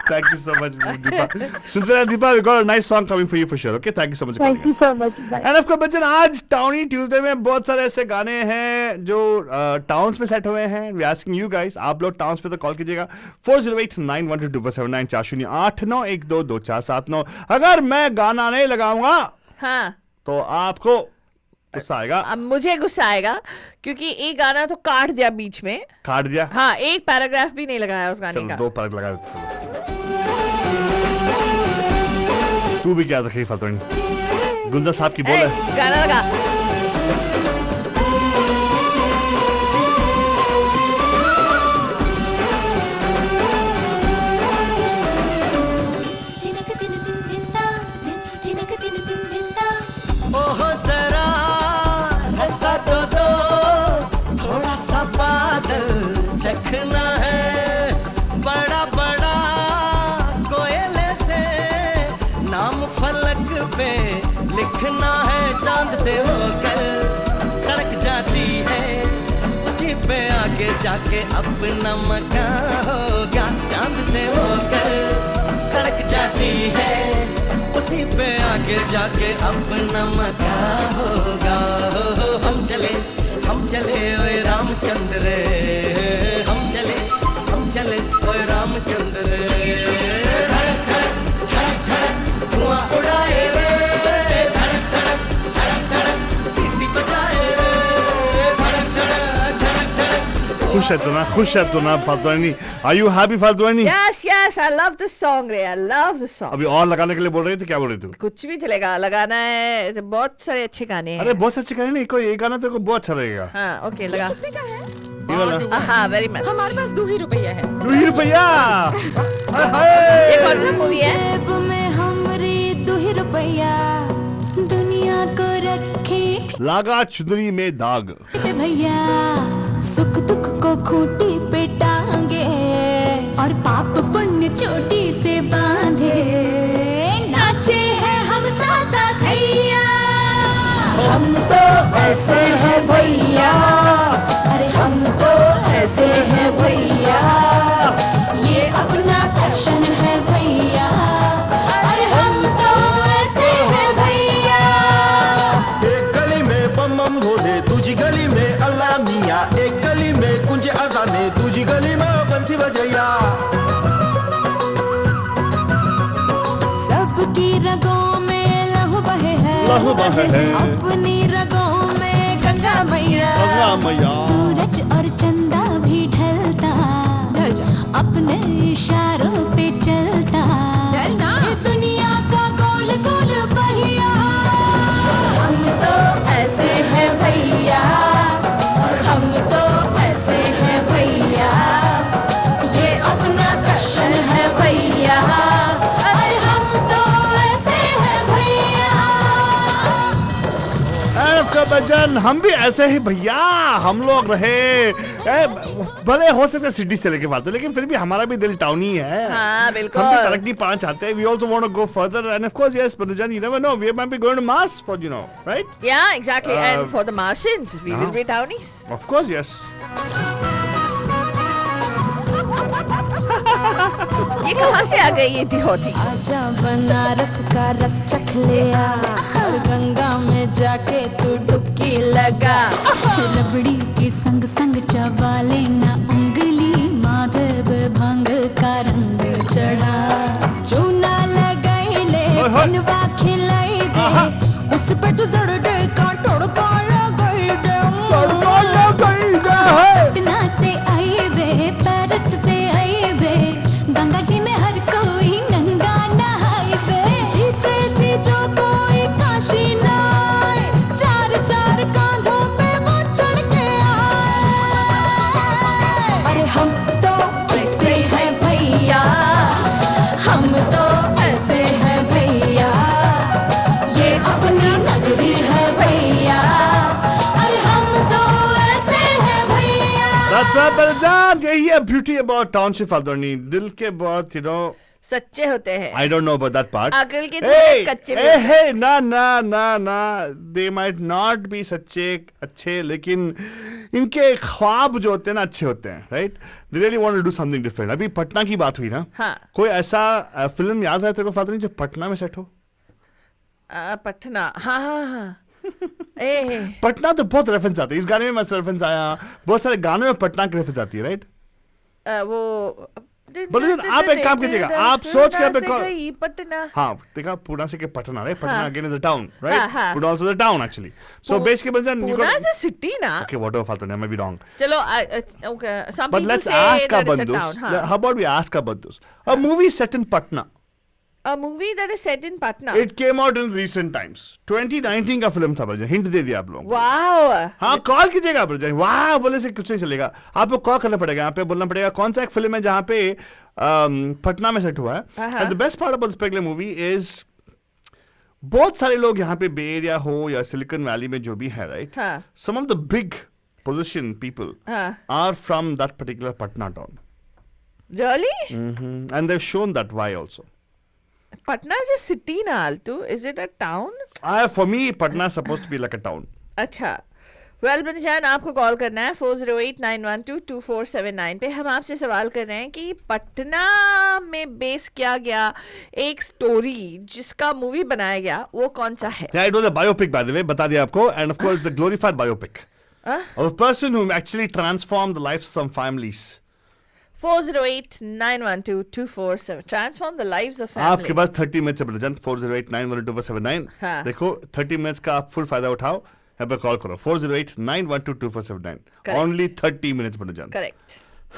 Thank you so much, Deepa. सुनते रहे Deepa, we got a nice song coming for you for sure. Okay, thank you so much. Thank you so much. End of course Bachchan, आज टाउनी ट्यूसडे में बहुत सारे ऐसे गाने हैं जो टाउन्स में सेट हुए हैं. वी आस्किंग यू गाइस, आप लोग टाउन्स पे तो कॉल कीजिएगा 4089122479 4082792479. अगर मैं गाना नहीं लगाऊंगा हाँ. तो आपको गुस्सा आएगा. अब मुझे गुस्सा आएगा क्योंकि एक गाना तो काट दिया बीच में. काट दिया. हाँ, एक पैराग्राफ भी नहीं लगाया उस गाने चलो का. 2 पैराग्राफ लगा देते. चलो. तू भी क्या रखी फतरन. गुलजार साहब की बोल है. गाना लगा. ओह जरा हंसा तो दो, थोड़ा सा बादल चखना है. बड़ा बड़ा कोयले से नाम फलक पे लिखना है. चांद से होकर सड़क जाती है, उसी पे आगे जाके अपना मकान होगा. चांद से होकर सड़क जाती है, उसी पे आगे जाके अपना मकान होगा. हम चले ओए रामचंद्र रे. हम चले ओए रामचंद्र रे. धड़क धड़क धड़क धुआं उड़ाए रे. धड़क धड़क धड़क सीटी बजाए रे. धड़क धड़क धड़क. खुश है तू ना Fatwani. Are you happy Fatwani? Yes, I love this song, रे. I love this song. अभी और लगाने के लिए बोल रही थी. क्या बोल रही थी? कुछ भी चलेगा, लगाना है. तो बहुत सारे अच्छे गाने हैं. अरे बहुत अच्छे गाने नहीं, कोई एक गाना तेरे को बहुत अच्छा लगेगा. हाँ, ओके, लगा. ये वाला. हाँ, वेरी मच. हमारे पास 2 ही रुपया है. 2 रुपया. ये कौन सा मूवी है? जेब में हमरे 2 ही रुपया, दुनिया को रखे लागा चुनरी में दाग. भैया. सुख दुख को खूंटी पे टांगे और पाप पुण्य चोटी से बांधे. नाचे हैं हम दादा भैया, हम तो ऐसे हैं भैया. अरे हम तो ऐसे हैं भैया, ये अपना फैशन है भैया. अरे हम तो ऐसे हैं भैया. एक गली में बम बम भोले, दूजी गली में अल्लाह मियाँ. एक गली में कुंजे अजाने, दूजी गली में बंसी बजैया. सबकी रगों में लहू बहे है, लहू बहे है. अपनी रगों में गंगा मैया. गंगा मैया. सूरज और चंदा भी ढलता, अपने इशारों पे चलता. ये दुनिया का गोल गोल पहिया. हम तो ऐसे हैं भैया, हम तो ऐसे हैं भैया, ये अपना कशन है भैया. अरे हम तो ऐसे हैं भैया. बच्चन, हम भी ऐसे ही भैया. हम लोग रहे भले हो सकते सिटी से लेके बात, लेकिन फिर भी हमारा भी दिल टाउनी है. हाँ, बिल्कुल. हम भी तरक्की पाना चाहते हैं. We also want to go further, and of course, yes, Panujan, you never know. We might be going to Mars for, right? Yeah, exactly. And for the Martians, we will be townies. Of course, yes. ये कहाँ से आ गई ये डिहोटी? आजा बनारस का रस चख लिया और गंगा में जाके तू डुबकी लगा। रबड़ी के संग संग चबा लेना उंगली, माधव भंग का रंग चढ़ा। चूना लगाई ले बनवा खिलाई दे, उस पे तू जड़ दे का तड़का लगाई दे। पटना से आई वे, पेरिस से आई वे, गंगा जी में हर कोई नंगा नहाई वे। जीते जी जो कोई काशी नाए, चार चार कांधों पे वो चढ़ के आए। अरे हम तो ऐसे हैं भैया, हम तो ऐसे हैं भैया, ये अपनी नगरी है भैया। अरे हम तो ऐसे हैं भैया। That's right, Baljan. यही है beauty about township फाल्दोनी. दिल के बहुत, you know, सच्चे होते हैं। I don't know about that part. अकल के थोड़े कच्चे भी होते हैं। ना, they might not be सच्चे अच्छे, लेकिन इनके ख्वाब जो होते हैं ना अच्छे होते हैं, right? They really want to do something different. अभी पटना की बात हुई ना, हाँ। कोई ऐसा फिल्म याद है तेरे को फाल्दोनी जो पटना में सेट हो? पटना, हाँ। ए पटना तो बहुत रेफरेंस आते हैं, इस गाने में मस्त रेफरेंस आया, बहुत सारे गानों में पटना की रेफरेंस आती है, राइट? वो बोले आप एक काम कीजिएगा, आप सोच के पटना, हाँ देखा पुणे से के Patna, right? Patna again is a town, right? हाँ. Pune also is a town actually. So basically Pune is a city ना. Okay, whatever फालतू नहीं, I may be wrong. चलो okay, some But people let's say ask our that it's a bandus. town. हाँ. How about we ask our bandus? A movie set in Patna. A movie that is set in Patna. It came out in recent times. 2019 का film था भैया, hint दे दिया आप लोगों को. Wow. हाँ call कीजिएगा आप लोग, वाह बोले से कुछ नहीं चलेगा, आपको कॉल करना पड़ेगा, यहाँ पे बोलना पड़ेगा कौन सा एक फिल्म है जहाँ पे पटना में सेट हुआ है. And the best part about this particular movie is बहुत सारे लोग यहाँ पे बे एरिया हो या सिलिकॉन वैली में जो भी है, राइट? हाँ. Some of the big position people are from that particular Patna town. Really? And they've shown that why also. Patna is a city na, Altu. Is it a town? For me, Patna is supposed to be like a town. अच्छा. Well बनिजान, आपको call करना है 4089122479 पे. हम आपसे सवाल कर रहे हैं कि पटना में बेस किया गया एक स्टोरी जिसका मूवी बनाया गया वो कौन सा है? Yeah, it was a biopic by the way, बता दिया आपको, and of course the glorified biopic of a person who actually transformed the lives of some families. 4089122479. Transform the lives of family. आपके पास 30 मिनट से बजान 4089122479. हाँ. देखो 30 minutes का आप फुल फायदा उठाओ, यहाँ पे कॉल करो 4089122479. Correct. Only 30 मिनट्स बजान. Correct.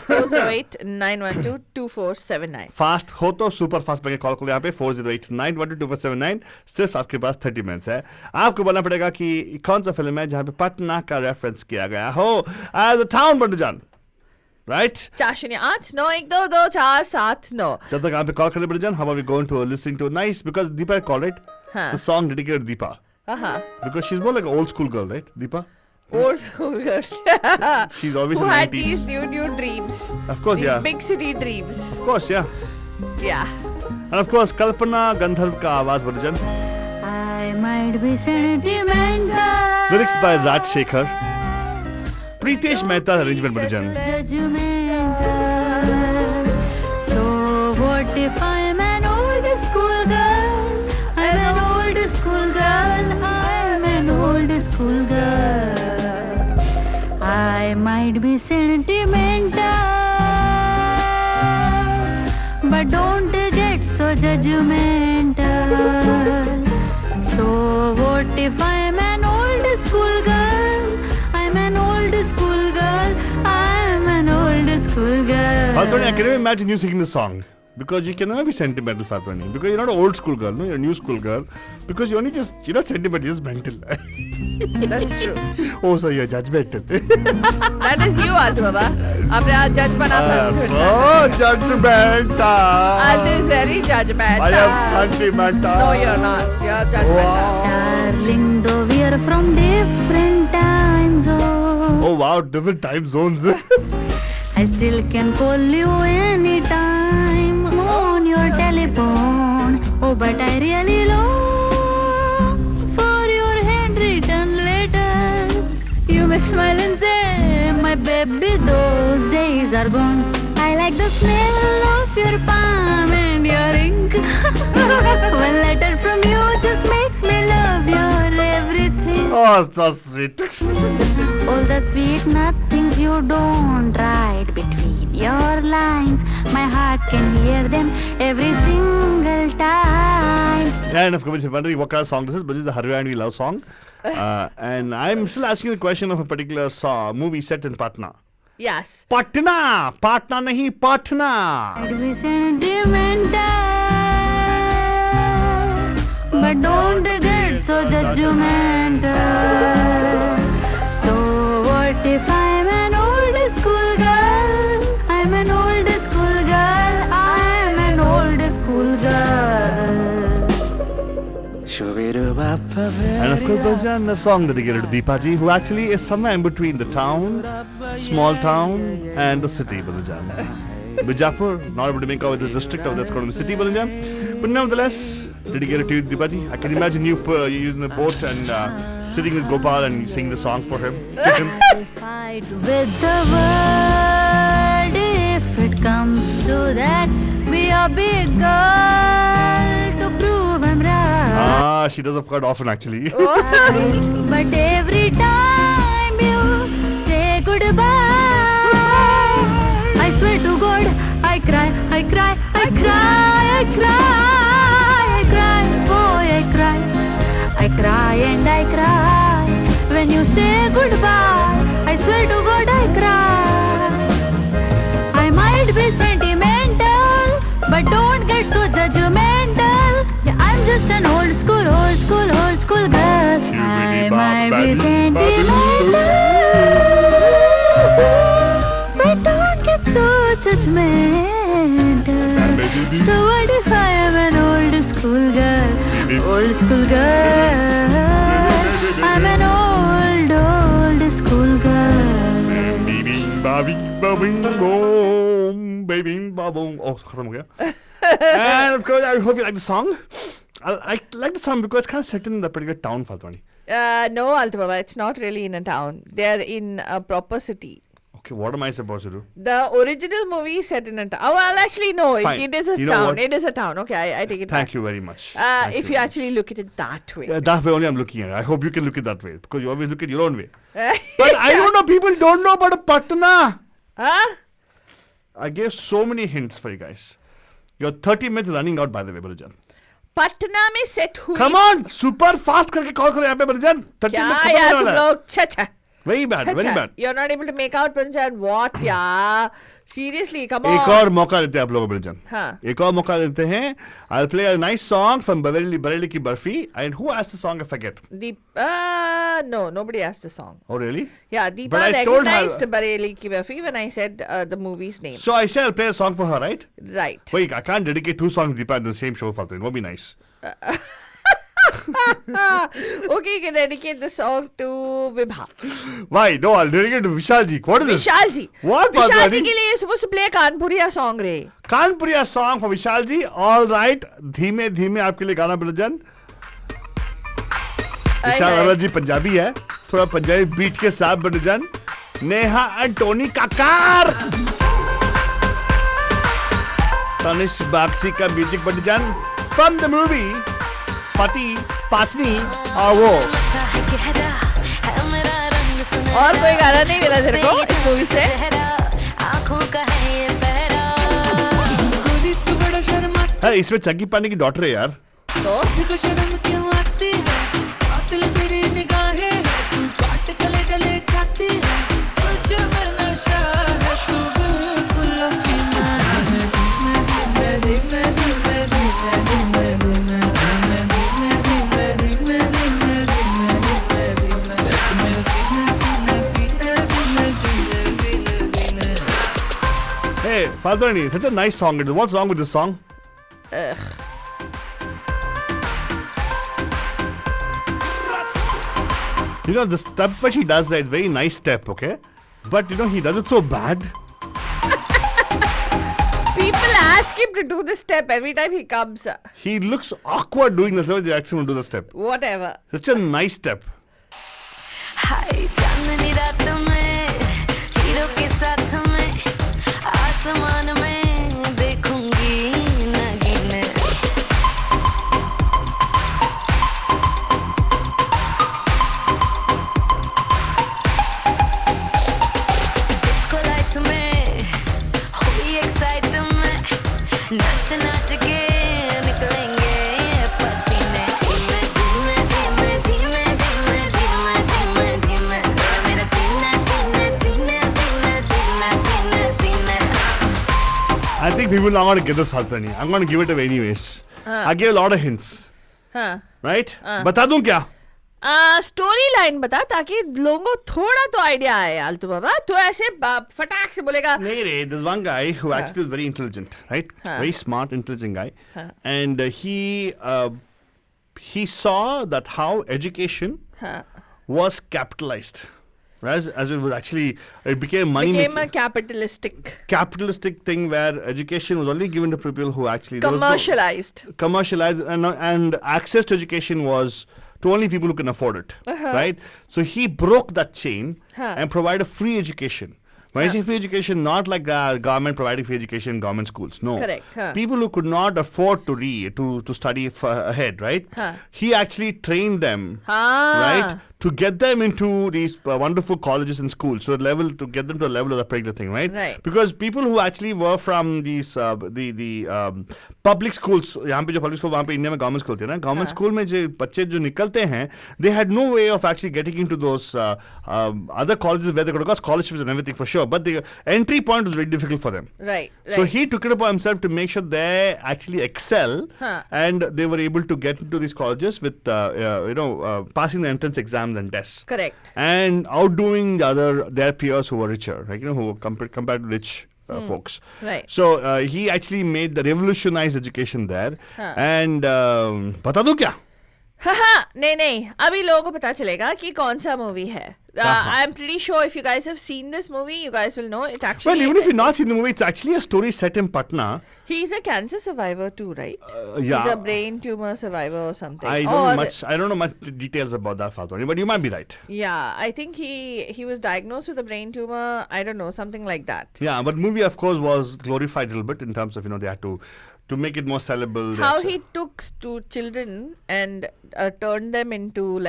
4089122479. फास्ट हो तो सुपर फास्ट पे कॉल करो यहाँ पे 4089122479. सिर्फ आपके पास 30 मिनट्स है. आपको बोलना पड़ेगा कि कौन सा फिल्म है जहाँ पे पटना का रेफरेंस किया गया हो एज अ टाउन बजान, राइट? 4081922479. जब तक आप पे कॉल करने पड़ जाए, how are we going to listen to nice because Deepa called, right? हाँ. The song dedicated to Deepa because she's more like an old school girl, right? Deepa. Old school girl. She's always Who in had 90s. these new dreams. Of course, These yeah. big city dreams. Of course, yeah. Yeah. And of course, Kalpana Gandharv का आवाज बजान. I might be sentimental. Lyrics by Raj Shekhar. Pritesh Mehta arrangement बजान. Judgmental. So what if I'm an old school girl? I'm an old school girl. I'm an old school girl. I might be sentimental, but don't get so judgmental. So what if I'm an old school girl? I'm an old school girl. I'm an old school girl. Faltoni, I can never imagine you singing this song because you can never be sentimental, Faltoni, because you're not an old school girl, no, you're a new school girl, because you're only just, you're not sentimental, you're just mental. That's true. Oh, so you're judgmental. That is you, Altu Baba. आपने आज जज बना था. Oh, judgmental. Altu is very judgmental. I am sentimental. No, you're not. You're judgmental. Darling, though we are from different time zones, Oh wow, different time zones. I still can call you anytime on your telephone. Oh, but I really long for your handwritten letters. You make smile and say, my baby, those days are gone. I like like the smell of your palm and your ink. One letter from you just makes me love your everything. Oh, so sweet. All the sweet nothings you don't write between your lines. My heart can hear them every single time. And of course, you're wondering what kind of song this is, but this is the Haryanvi love song. And I'm still asking you a question of a particular movie set in Patna. Yes. Patna! Patna nahi, Patna! I'd be sentimental, but don't get so judgmental. So what if I'm an old school girl? I'm an old school girl. I'm an old school girl. And of course, Baljan, a song dedicated to Deepaji, who actually is somewhere in between the town, small town, and the city, Baljan. Bijapur, not able to make out with the district of that's called the city, Baljan. But nevertheless, dedicated to you, Deepaji. I can imagine you using the boat and sitting with Gopal and singing the song for him. Fight with the world if it comes to that. Be a big girl to prove I'm right. She does of quite often actually. But every time you say goodbye, I swear to God, I cry, I cry, I cry, I cry, I cry, boy, I cry, I cry and I cry. When you say goodbye, I swear to God, I cry. I might be sentimental, but don't get so judgmental. Yeah, I'm just an old school girl. I might be sentimental, but don't get so judgmental. So what if I am an old school girl? Old school girl. I'm an old school girl. Oh, khatam ho gaya. And of course, I hope you like the song. I like the song because it's kind of set in the particular town, Faltwani. No, Alta Baba, it's not really in a town. They're in a proper city. Okay, what am I supposed to do? The original movie is set in a town. Oh, well, actually, no. Fine. It is a You know town. what? It is a town. Okay, I take it Thank back. you very much. Thank If you very actually look at it that way. much. That way only I'm looking at it. I hope you can look at it that way because you always look at your own way. But I don't know. People don't know about Patna. Huh? I gave so many hints for you guys. Your 30 minutes is running out, by the way, Balajan. Patna में set हुई Come on, super fast करके call करो यहाँ पे बलजन. 30 क्या minutes खत्म यार होने तुम वाला है. लोग छा Very bad, very bad. You're not able to make out Panjan. What यार? Seriously, come on. एक और मौका देते हैं आप लोगों को बलजन. हाँ. एक और मौका देते हैं. I'll play a nice song from Bareilly ki Barfi. And who asked the song? I forget. No, nobody asked the song. Oh really? Yeah, But Deepa I told her- recognized Bareilly ki Barfi when I said the movie's name. So I said I'll play a song for her, right? Right. Wait, I can't dedicate 2 songs to Deepa in the same show, Faltu. It won't be nice. Okay, you can dedicate the song to Vibha. Why? No, I'll dedicate to Vishal ji. What is this? Vishal ji. What, Vishal Faltu? ji के लिए you're supposed to play a Kanpuriya song रे. कानपुरिया song for Vishal ji. All right. धीमे धीमे आपके लिए गाना बलजन. विशाल अरोड़ा जी पंजाबी है. थोड़ा पंजाबी बीट के साथ बलजन. नेहा एंड टोनी काकार. तनिष बागची का म्यूजिक बलजन. From the movie पति पाचनी और वो. और कोई गाना नहीं मिला तेरे को इस मूवी से? है इसमें चंकी पानी की डॉटर है यार. तो Hey, Faltwani, such a nice song. What's wrong with this song? You know, the step which he does that is very nice step, okay? But you know, he does it so bad. people ask him to do this step every time he comes. He looks awkward doing the step. They actually will do the step. Whatever. Such a nice step. हाय चांदनी रात में hero के साथ में आसमान में I think people are going to get this Faltani. I'm going to give it away anyways. I gave a lot of hints. हाँ Right? बता दूं क्या? स्टोरी लाइन बता ताकि लोगों को थोड़ा तो आइडिया आए आलतू बाबा. तो ऐसे फटाक से बोलेगा. नहीं रे, there's one guy who actually was very intelligent, right? Very smart, intelligent guy. And he saw that how education was capitalized. Whereas as it was actually, it became money. Became a capitalistic thing where education was only given to people who actually commercialized. Commercialized and access to education was to only people who can afford it, right? So he broke that chain and provided free education. When I say free education, not like the government providing free education in government schools. No. Correct. People who could not afford to read, to study ahead, right? He actually trained them, right? To get them into these wonderful colleges and schools, so to get them to a level of the particular thing, right? Right. Because people who actually were from these public schools, यहाँ पे जो public school वहाँ पे India में government school थे ना, government school में जो बच्चे जो निकलते हैं, they had no way of actually getting into those other colleges where they could have got scholarships and everything for sure, but the entry point was very difficult for them. Right. So he took it upon himself to make sure they actually excel, and they were able to get into these colleges with passing the entrance exams and tests. Correct. And outdoing their peers who were richer, like who were compared to rich folks. Right. So he actually made the revolutionized education there. And बता दूं क्या? हाँ नहीं अभी लोगों को पता चलेगा कि कौन सा मूवी है. I'm pretty sure if you guys have seen this movie, you guys will know it's actually. Well, even if you've not seen the movie, it's actually a story set in Patna. He's a cancer survivor too, right? Yeah. He's a brain tumor survivor or something. I don't know much details about that, Fatoni, but you might be right. Yeah, I think he was diagnosed with a brain tumor. I don't know, something like that. Yeah, but movie of course was glorified a little bit in terms of they had to make it more sellable. How he took two children and turned them into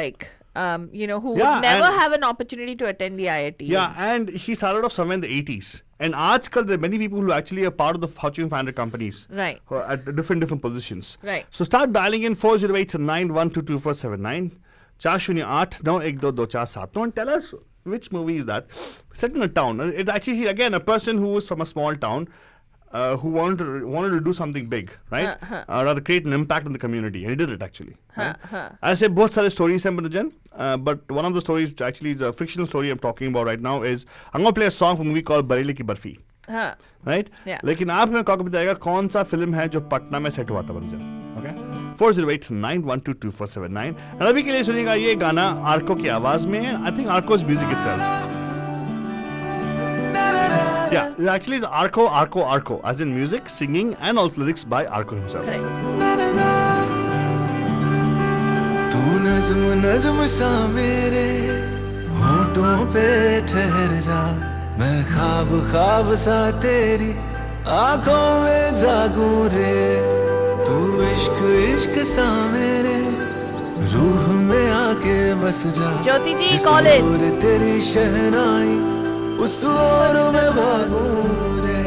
who would never have an opportunity to attend the IIT. Yeah, and he started off somewhere in the 80s. And aajkal there are many people who actually are part of the Fortune 500 companies. Right. Who are at different positions. Right. So start dialing in 408-912-2479, 408-912-2479 and tell us which movie is that. Set in a town. It's actually, again, a person who is from a small town who wanted to do something big, right? Rather create an impact on the community. And he did it actually. Right? I say both side stories हैं Manojan, but one of the stories actually is a fictional story I'm talking about right now is I'm going to play a song from a movie called Bareilly Ki Barfi. Right? Yeah. लेकिन आप मेरे को बताएगा कौन सा film है जो पटना में सेट हुआ था Manojan. Okay? 408-912-2479 और अभी के लिए सुनिएगा ये गाना आर्को की आवाज में है. I think Arco's music itself. Yeah, it actually is Arco, as in music, singing, and also lyrics by Arco himself. तू नज़्म नज़्म सा मेरे होठों पे ठहर जा, मैं ख्वाब ख्वाब सा तेरी आँखों में जागूं रे. तू इश्क इश्क सा मेरे रूह में आके बस जा. ज्योति जी जिस कॉलेज ओर तेरी शहनाई उस ओर में भागूं रे.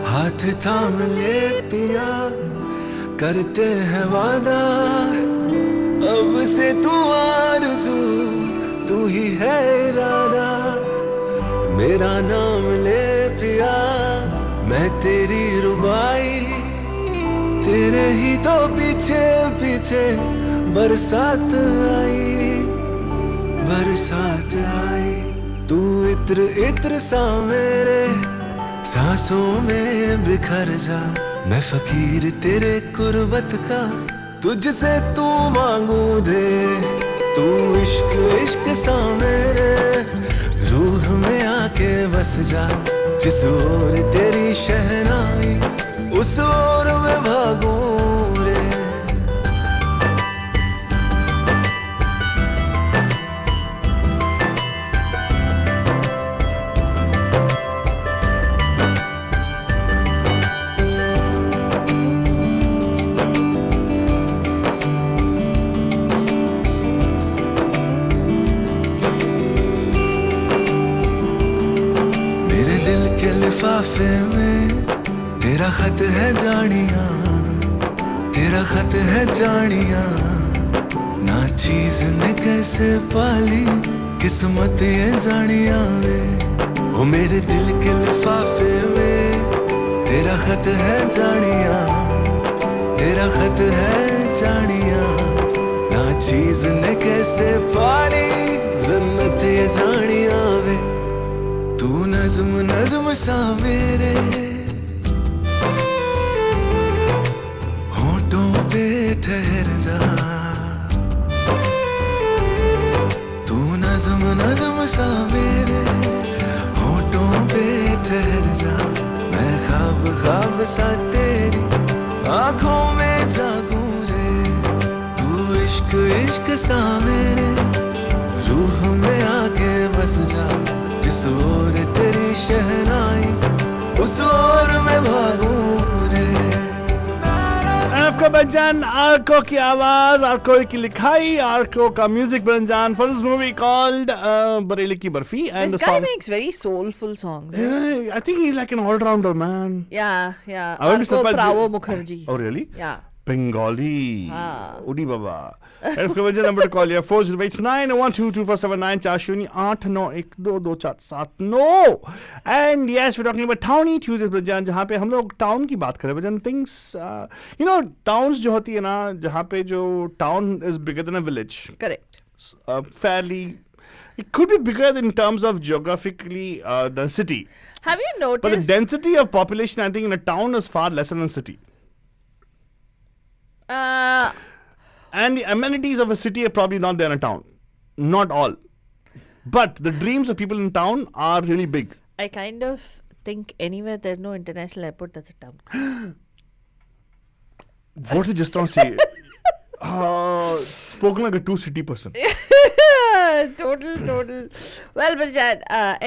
हाथ थाम ले पिया करते हैं वादा, अब से तू आरज़ू तू ही है इरादा. मेरा नाम ले पिया मैं तेरी रुबाई, तेरे ही तो पीछे पीछे बरसात आई. तू इत्र इत्र सा मेरे सांसों में बिखर जा, मैं फकीर तेरे कुर्बत का तुझसे तू मांगू दे. तू इश्क इश्क सा मेरे रूह में आके बस जा, जिस ओर तेरी शहनाई उस ओर में भागूं रे. हैं जानिया, ना चीज ने कैसे पाली किस्मत ये जानिया वे। वो मेरे दिल के लिफाफे में तेरा खत है जानिया, तेरा खत है जानिया, ना चीज ने कैसे पाली जन्नत ये जानिया वे। तू नज़्म नज़्म सा मेरे होठों पे ठहर जा, तू नज़्म नज़्म सा मेरे होठों पे ठहर जा। मैं ख्वाब ख्वाब सा तेरी आँखों में जागूं रे, तू इश्क इश्क सा मेरे रूह में आके बस जा। जिस ओर तेरी शहनाई उस ओर मैं भागूं रे। आपका बच्चन, आर्को की आवाज, आर्को की लिखाई, आर्को का म्यूजिक बंजान for this movie called Bareilly ki Barfi. And This the guy song, makes very soulful songs. eh? yeah, I think he's like an all-rounder, man. Yeah. I wouldn't be Arko surprised. Pravo Mukherjee. Oh, really? Yeah. Bengali. हाँ. Udi Baba. And आपका Bachchan, number to call you 4089122479 40122479 And yes, we're talking about Townie Tuesdays Bachchan, जहाँ पे हम लोग town की बात करें Bachchan. Things, you know, towns जो होती है ना, जहाँ पे जो town is bigger than a village. Correct. Fairly, it could be bigger in terms of geographically than city. Have you But the noticed? density of population, I think, in a town is far lesser than city. And the amenities of a city are probably not there in a town. Not all. But the dreams of people in town are really big. I kind of think anywhere there's no international airport, that's a town. What did you just now say? Spoken like a true city person. Total. Well, Bajan,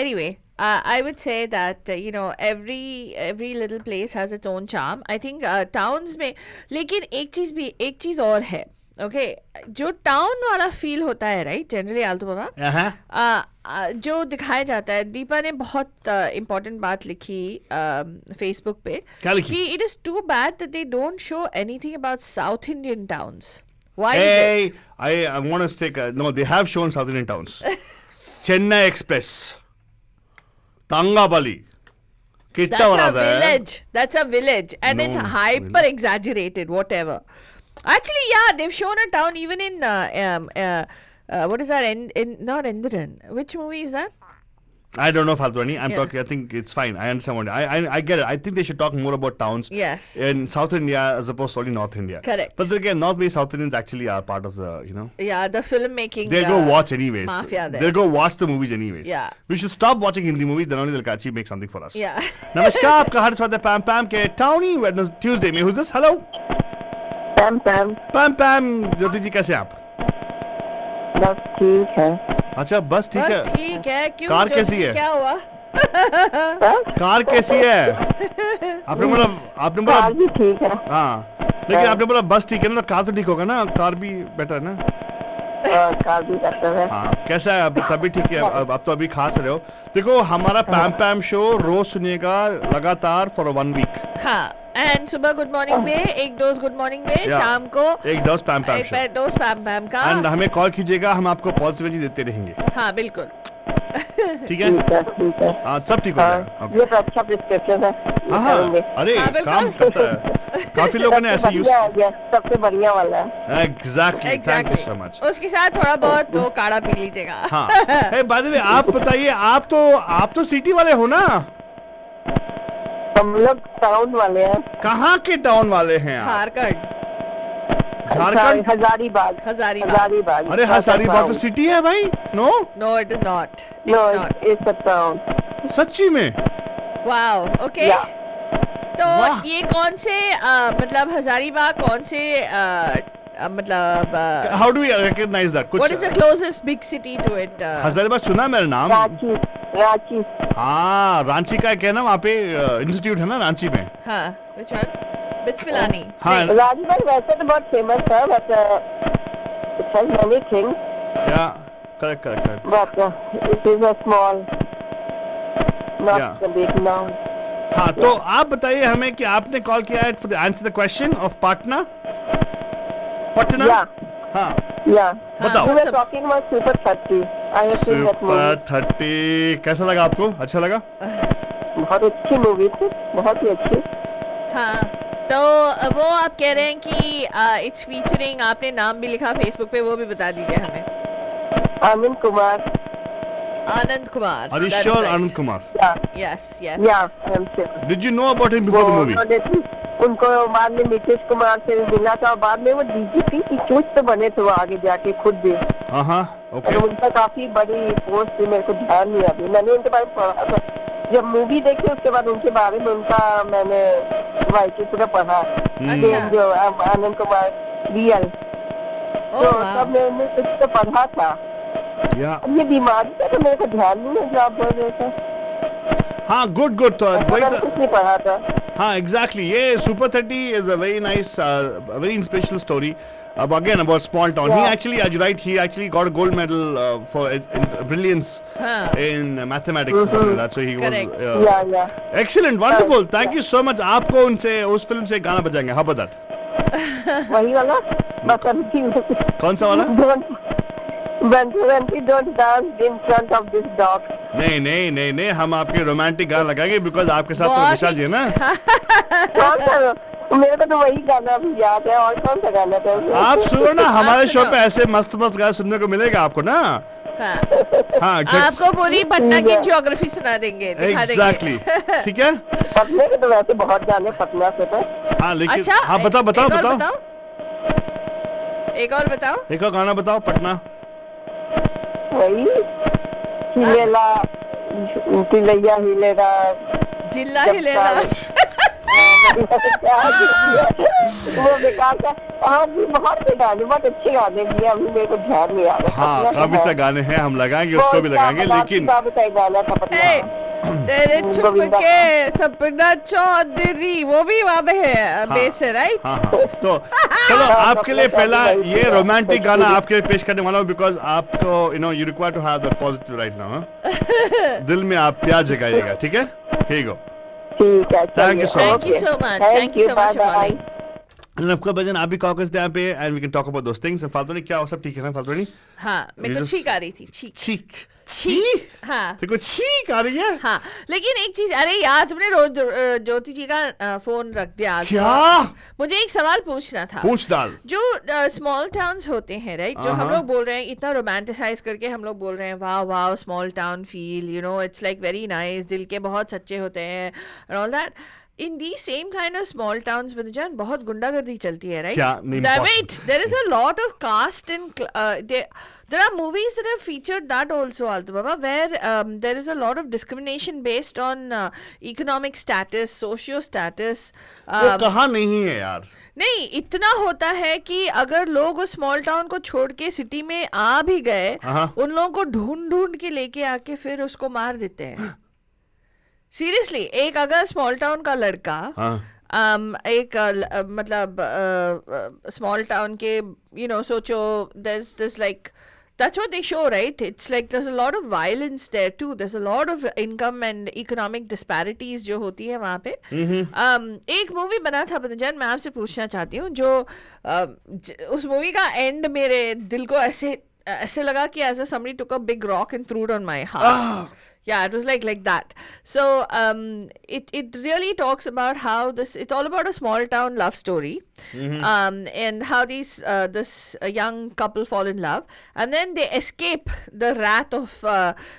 anyway, I would say that you know, every little place has its own charm. I think towns में, लेकिन एक चीज और है. Okay, जो town वाला feel होता है, राइट, जनरली आलतू बाबा, जो दिखाया जाता है. दीपा ने बहुत इम्पोर्टेंट बात लिखी फेसबुक पे कि it is too bad that they don't show anything about south Indian towns. Why is it? I want to take no, they have shown South Indian towns. Chennai Express, Tangapalli. That's a village, and it's hyper exaggerated, whatever. Actually, yeah, they've shown a town even in what is that? Not Endiran. Which movie is that? I don't know, Faltwani. I'm talking. I think it's fine. I understand what I get it. I think they should talk more about towns. Yes. In South India as opposed to only North India. Correct. But then again, North East South Indians actually are part of the, you know. Yeah, the filmmaking. They'll go watch anyways. Mafia there. They'll go watch the movies anyways. Yeah. We should stop watching Hindi movies. Then only they'll actually make something for us. Yeah. नमस्कार, आपका हर स्वागत है पैम पैम के Townie Wednesday Tuesday में. Who's this? Hello. पैम ज्योति जी, कैसे आप? बस ठीक है. अच्छा, बस ठीक है. बस ठीक है. क्यों? कार कैसी है? क्या हुआ? कार कैसी है? आपने बोला कार भी ठीक है. हाँ, लेकिन आपने बोला बस ठीक है ना, तो कार तो ठीक होगा ना, कार भी बेटर है ना. कार भी बेटर है. हाँ, कैसा है अब? तभी ठीक है. अब तो अभी खास रहे हो. देखो, हमारा पैम पैम शो रोज सुनिएगा लगातार फॉर 1 वीक. हाँ, एंड सुबह गुड मॉर्निंग में एक डोज गुड मॉर्निंग में, शाम को एक डोज पैम पैम शो, एक डोज पैम पैम का. एंड हमें कॉल कीजिएगा, हम आपको पॉजिटिविटी देते रहेंगे. हाँ, बिल्कुल. ठीक है. ठीक है. हाँ, सब ठीक हो जाएगा. ये तो अच्छा प्रिस्क्रिप्शन है. हाँ, अरे काम करता है. काफी लोगों ने ऐसे यूज. सबसे बढ़िया वाला है. Exactly. Thank you so much. उसके साथ थोड़ा बहुत तो काढ़ा पी लीजिएगा. हाँ. बाय द वे, आप बताइए, आप तो सिटी वाले हो ना? हम लोग टाउन वाले हैं. कहाँ के टाउन वाले हैं आप? झारखंड. हजारीबाग. अरे हजारीबाग तो सिटी है भाई. No it is not. It's a town. सच्ची में? वाओ. ओके. तो ये कौन से मतलब हजारीबाग कौन से मतलब how do we recognise that? What is the closest big city to it? Hazaribagh सुना मेरा नाम. रांची. हाँ, रांची का क्या ना, वहाँ पे इंस्टीट्यूट है ना रांची में. हाँ, व्हिच वन? बिट्स पिलानी. हाँ, राजबाग वैसे तो बहुत फेमस है, but it has many things. Yeah correct. But it is a small, not a big noun. हाँ, तो आप बताइए हमें कि आपने कॉल किया है for the answer the question of Patna. Patna? Yeah. हाँ, Yeah. बताओ। We were talking about Super 30. I have seen that super movie. 30 कैसा लगा आपको? अच्छा लगा? बहुत अच्छी मूवी थी, बहुत ही अच्छी. हाँ, तो वो आप कह रहे हैं कि इट्स फीचरिंग, आपने नाम भी लिखा फेसबुक पे, वो भी बता दीजिए हमें. Anand Kumar. Anand Kumar. Are you that's sure right. Anand Kumar? Yeah. Yes, yes. Yeah, I am sure. Did you know about him before the movie? उनको बाद में नीतीश कुमार से मिला था और बाद में वो डीजीपी की कुछ तो बने थे वो आगे जाके खुद भी. हाँ, ओके. और उनका काफी बड़ी पोस्ट थी, मेरे को ध्यान नहीं अभी. मैंने उनके बारे में पढ़ा था. जब मूवी देखी उसके बाद उनके बारे में उनका मैंने वाइकी पूरा पढ़ा. अच्छा. जो आनंद कुमार रियल Oh, तो wow. तब मैंने कुछ तो पढ़ा था. या अब ये बीमारी का तो मेरे को ध्यान नहीं है जो आप बोल रहे थे. हाँ, गुड तो मैंने कुछ नहीं पढ़ा था. हाँ, exactly. ये Super 30 is a very nice, very inspirational story. Again about small town. He Yeah. actually, as you right, he actually got a gold medal for in brilliance हाँ. in mathematics. Something like that. So he Correct. was या excellent, wonderful. Thank you so much. आपको उनसे उस film से गाना बजाएंगे. How about that? वही वाला बसंती. कौन सा वाला? बसंती don't dance in front of this dog. नहीं, हम आपके रोमांटिक गाना लगाएंगे because आपके साथ तो बहुत विशाल जी है ना. कौन सा? मेरे को तो वही गाना अभी याद है. और कौन सा गाना था? आप सुनो ना, हमारे आप शो सुनो. पे ऐसे मस्त गाने सुनने को मिलेगा आपको ना. हाँ. हाँ, आपको पूरी पटना की ज्योग्राफी सुना देंगे, दिखा देंगे. एग्जैक्टली. ठीक है. पटना के तो वैसे बहुत गाने पटना से तो. हाँ, लेकिन अच्छा. हाँ, बताओ. एक और बताओ. एक और गाना बताओ पटना. वही हिलेला तिलैया हिलेगा. जिल्ला जब हिलेला. वो बेकार था. और भी बहुत से गाने, बहुत अच्छे गाने भी हैं. अभी मेरे को ध्यान नहीं आ रहा. हाँ, काफी सारे गाने हैं, हम लगाएंगे, उसको भी लगाएंगे. लेकिन बाबू का एक गाना था पटना. ए, तेरे चुपके सपना चौधरी, वो भी वहाँ पे है, बेस है, राइट? हाँ. तो चलो, आपके लिए पहला ये रोमांटिक गाना आपके लिए पेश करने वाला हूँ बिकॉज आपको you require to have the positive right now. दिल में आप प्यार जगाइएगा. ठीक है. Here you go. ठीक है. Thank you so Thank you so much. Thank you so much for calling. And of course, भजन आप भी कॉल करते हैं यहाँ पे and we can talk about those things. फालतू नहीं, क्या हो, सब ठीक है ना? फालतू नहीं. हाँ, मेरे को just- छींक आ रही थी. छींक. छींक. हाँ. देखो छींक आ रही है. हाँ, लेकिन एक चीज, अरे यार तुमने रोज ज्योति जी का फोन रख दिया आज. क्या? मुझे एक सवाल पूछना था. पूछ डाल. जो स्मॉल टाउन्स होते हैं, राइट, जो हम लोग बोल रहे हैं, इतना रोमांटिसाइज करके हम लोग बोल रहे हैं, वाह वाह small town feel, it's like very nice, दिल के बहुत सच्चे होते हैं and all that. In these same kind of small towns, Bidjan, बहुत गुंडागर्दी चलती है, right? क्या? नहीं, Wait, there is a lot of caste and there are movies that have featured that also, Altu Baba, where there is a lot of discrimination based on economic status, socio status. वो कहा नहीं है यार. नहीं, इतना होता है कि अगर लोग उस स्मॉल टाउन को छोड़ के सिटी में आ भी गए, उन लोगों को ढूंढ के लेके आके फिर उसको मार देते हैं. सीरियसली, एक अगर स्मॉल टाउन का लड़का एक मतलब स्मॉल टाउन के सोचो, there's like that's what they show, right? It's like there's a lot of violence there too. There's a lot of income and economic disparities जो होती है वहाँ पे. एक मूवी बना था बंदजान, मैं आपसे पूछना चाहती हूँ, जो उस मूवी का एंड मेरे दिल को ऐसे लगा कि as if somebody took a big rock and threw it on my heart. Yeah, it was like that. So it really talks about how it's all about a small town love story, and how this young couple fall in love, and then they escape the wrath of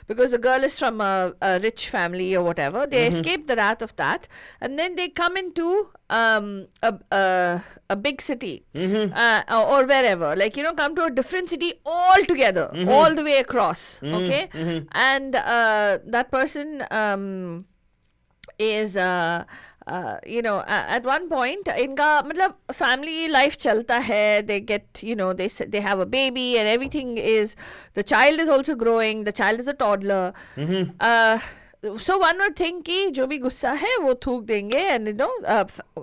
because the girl is from a rich family or whatever. They escape the wrath of that, and then they come into a big city, or wherever, like come to a different city altogether, all the way across. Okay, and that person is at one point इनका मतलब family life चलता है. They get they have a baby and everything is, the child is also growing, the child is a toddler. So one would think कि जो भी गुस्सा है वो थूक देंगे and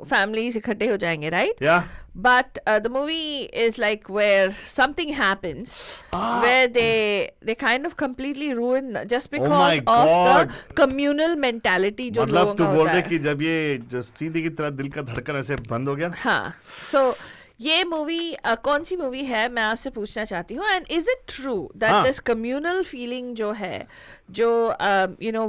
families इकट्ठे हो जाएंगे, right? Yeah. But the movie is like where something happens where they kind of completely ruin just because of the communal mentality जो लोगों मतलब का तू बोल होता रहे है. कि जब ये सीधी की तरह दिल का धड़कन ऐसे बंद हो गया. हाँ, so ये मूवी कौन सी मूवी है मैं आपसे पूछना चाहती हूँ, and is it true that हाँ. दिस कम्युनल फीलिंग जो है, जो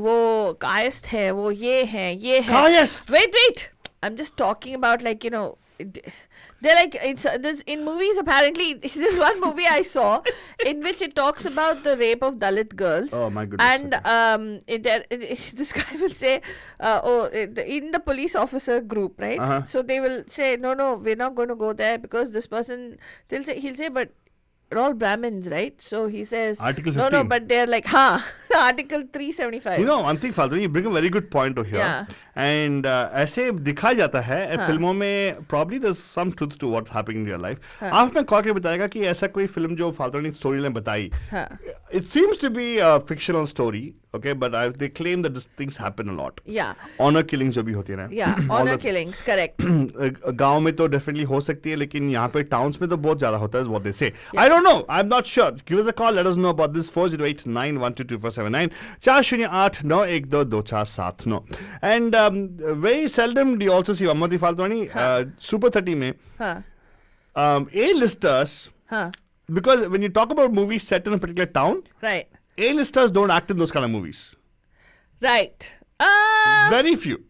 वो कायस्थ है, वो ये है Kayastha? Wait I am just talking about like they're like it's this in movies apparently. There's one movie I saw in which it talks about the rape of Dalit girls. Oh my goodness. And this guy will say in the police officer group, right? Uh-huh. So they will say no, we're not going to go there because this person, he'll say but they're all Brahmins, right? So he says Article no, 15. but they're like Article 375. You know one thing, Falguni, you bring a very good point over here. Yeah. And ऐसे दिखाया जाता है फिल्मों में, probably there's some truth to what's happening in real life. आप में call के बताएगा कि ऐसा कोई फिल्म जो फाल्गुनी स्टोरी ने बताई, it seems to be a fictional story, okay, but they claim that these things happen a lot. Yeah. Honor killings जो भी होती है ना. Yeah, honor killings, correct. गांव में तो definitely हो सकती है, लेकिन यहाँ पे टाउन्स में तो बहुत ज्यादा होता है, is what they say. I don't know, I'm not sure. Give us a call, let us know about this. 4089122479 40891122479. And very seldom do you also see Amati Faltwani Super 30 में A-listers, because when you talk about movies set in a particular town, Right. A-listers don't act in those kind of movies. Right. Very few.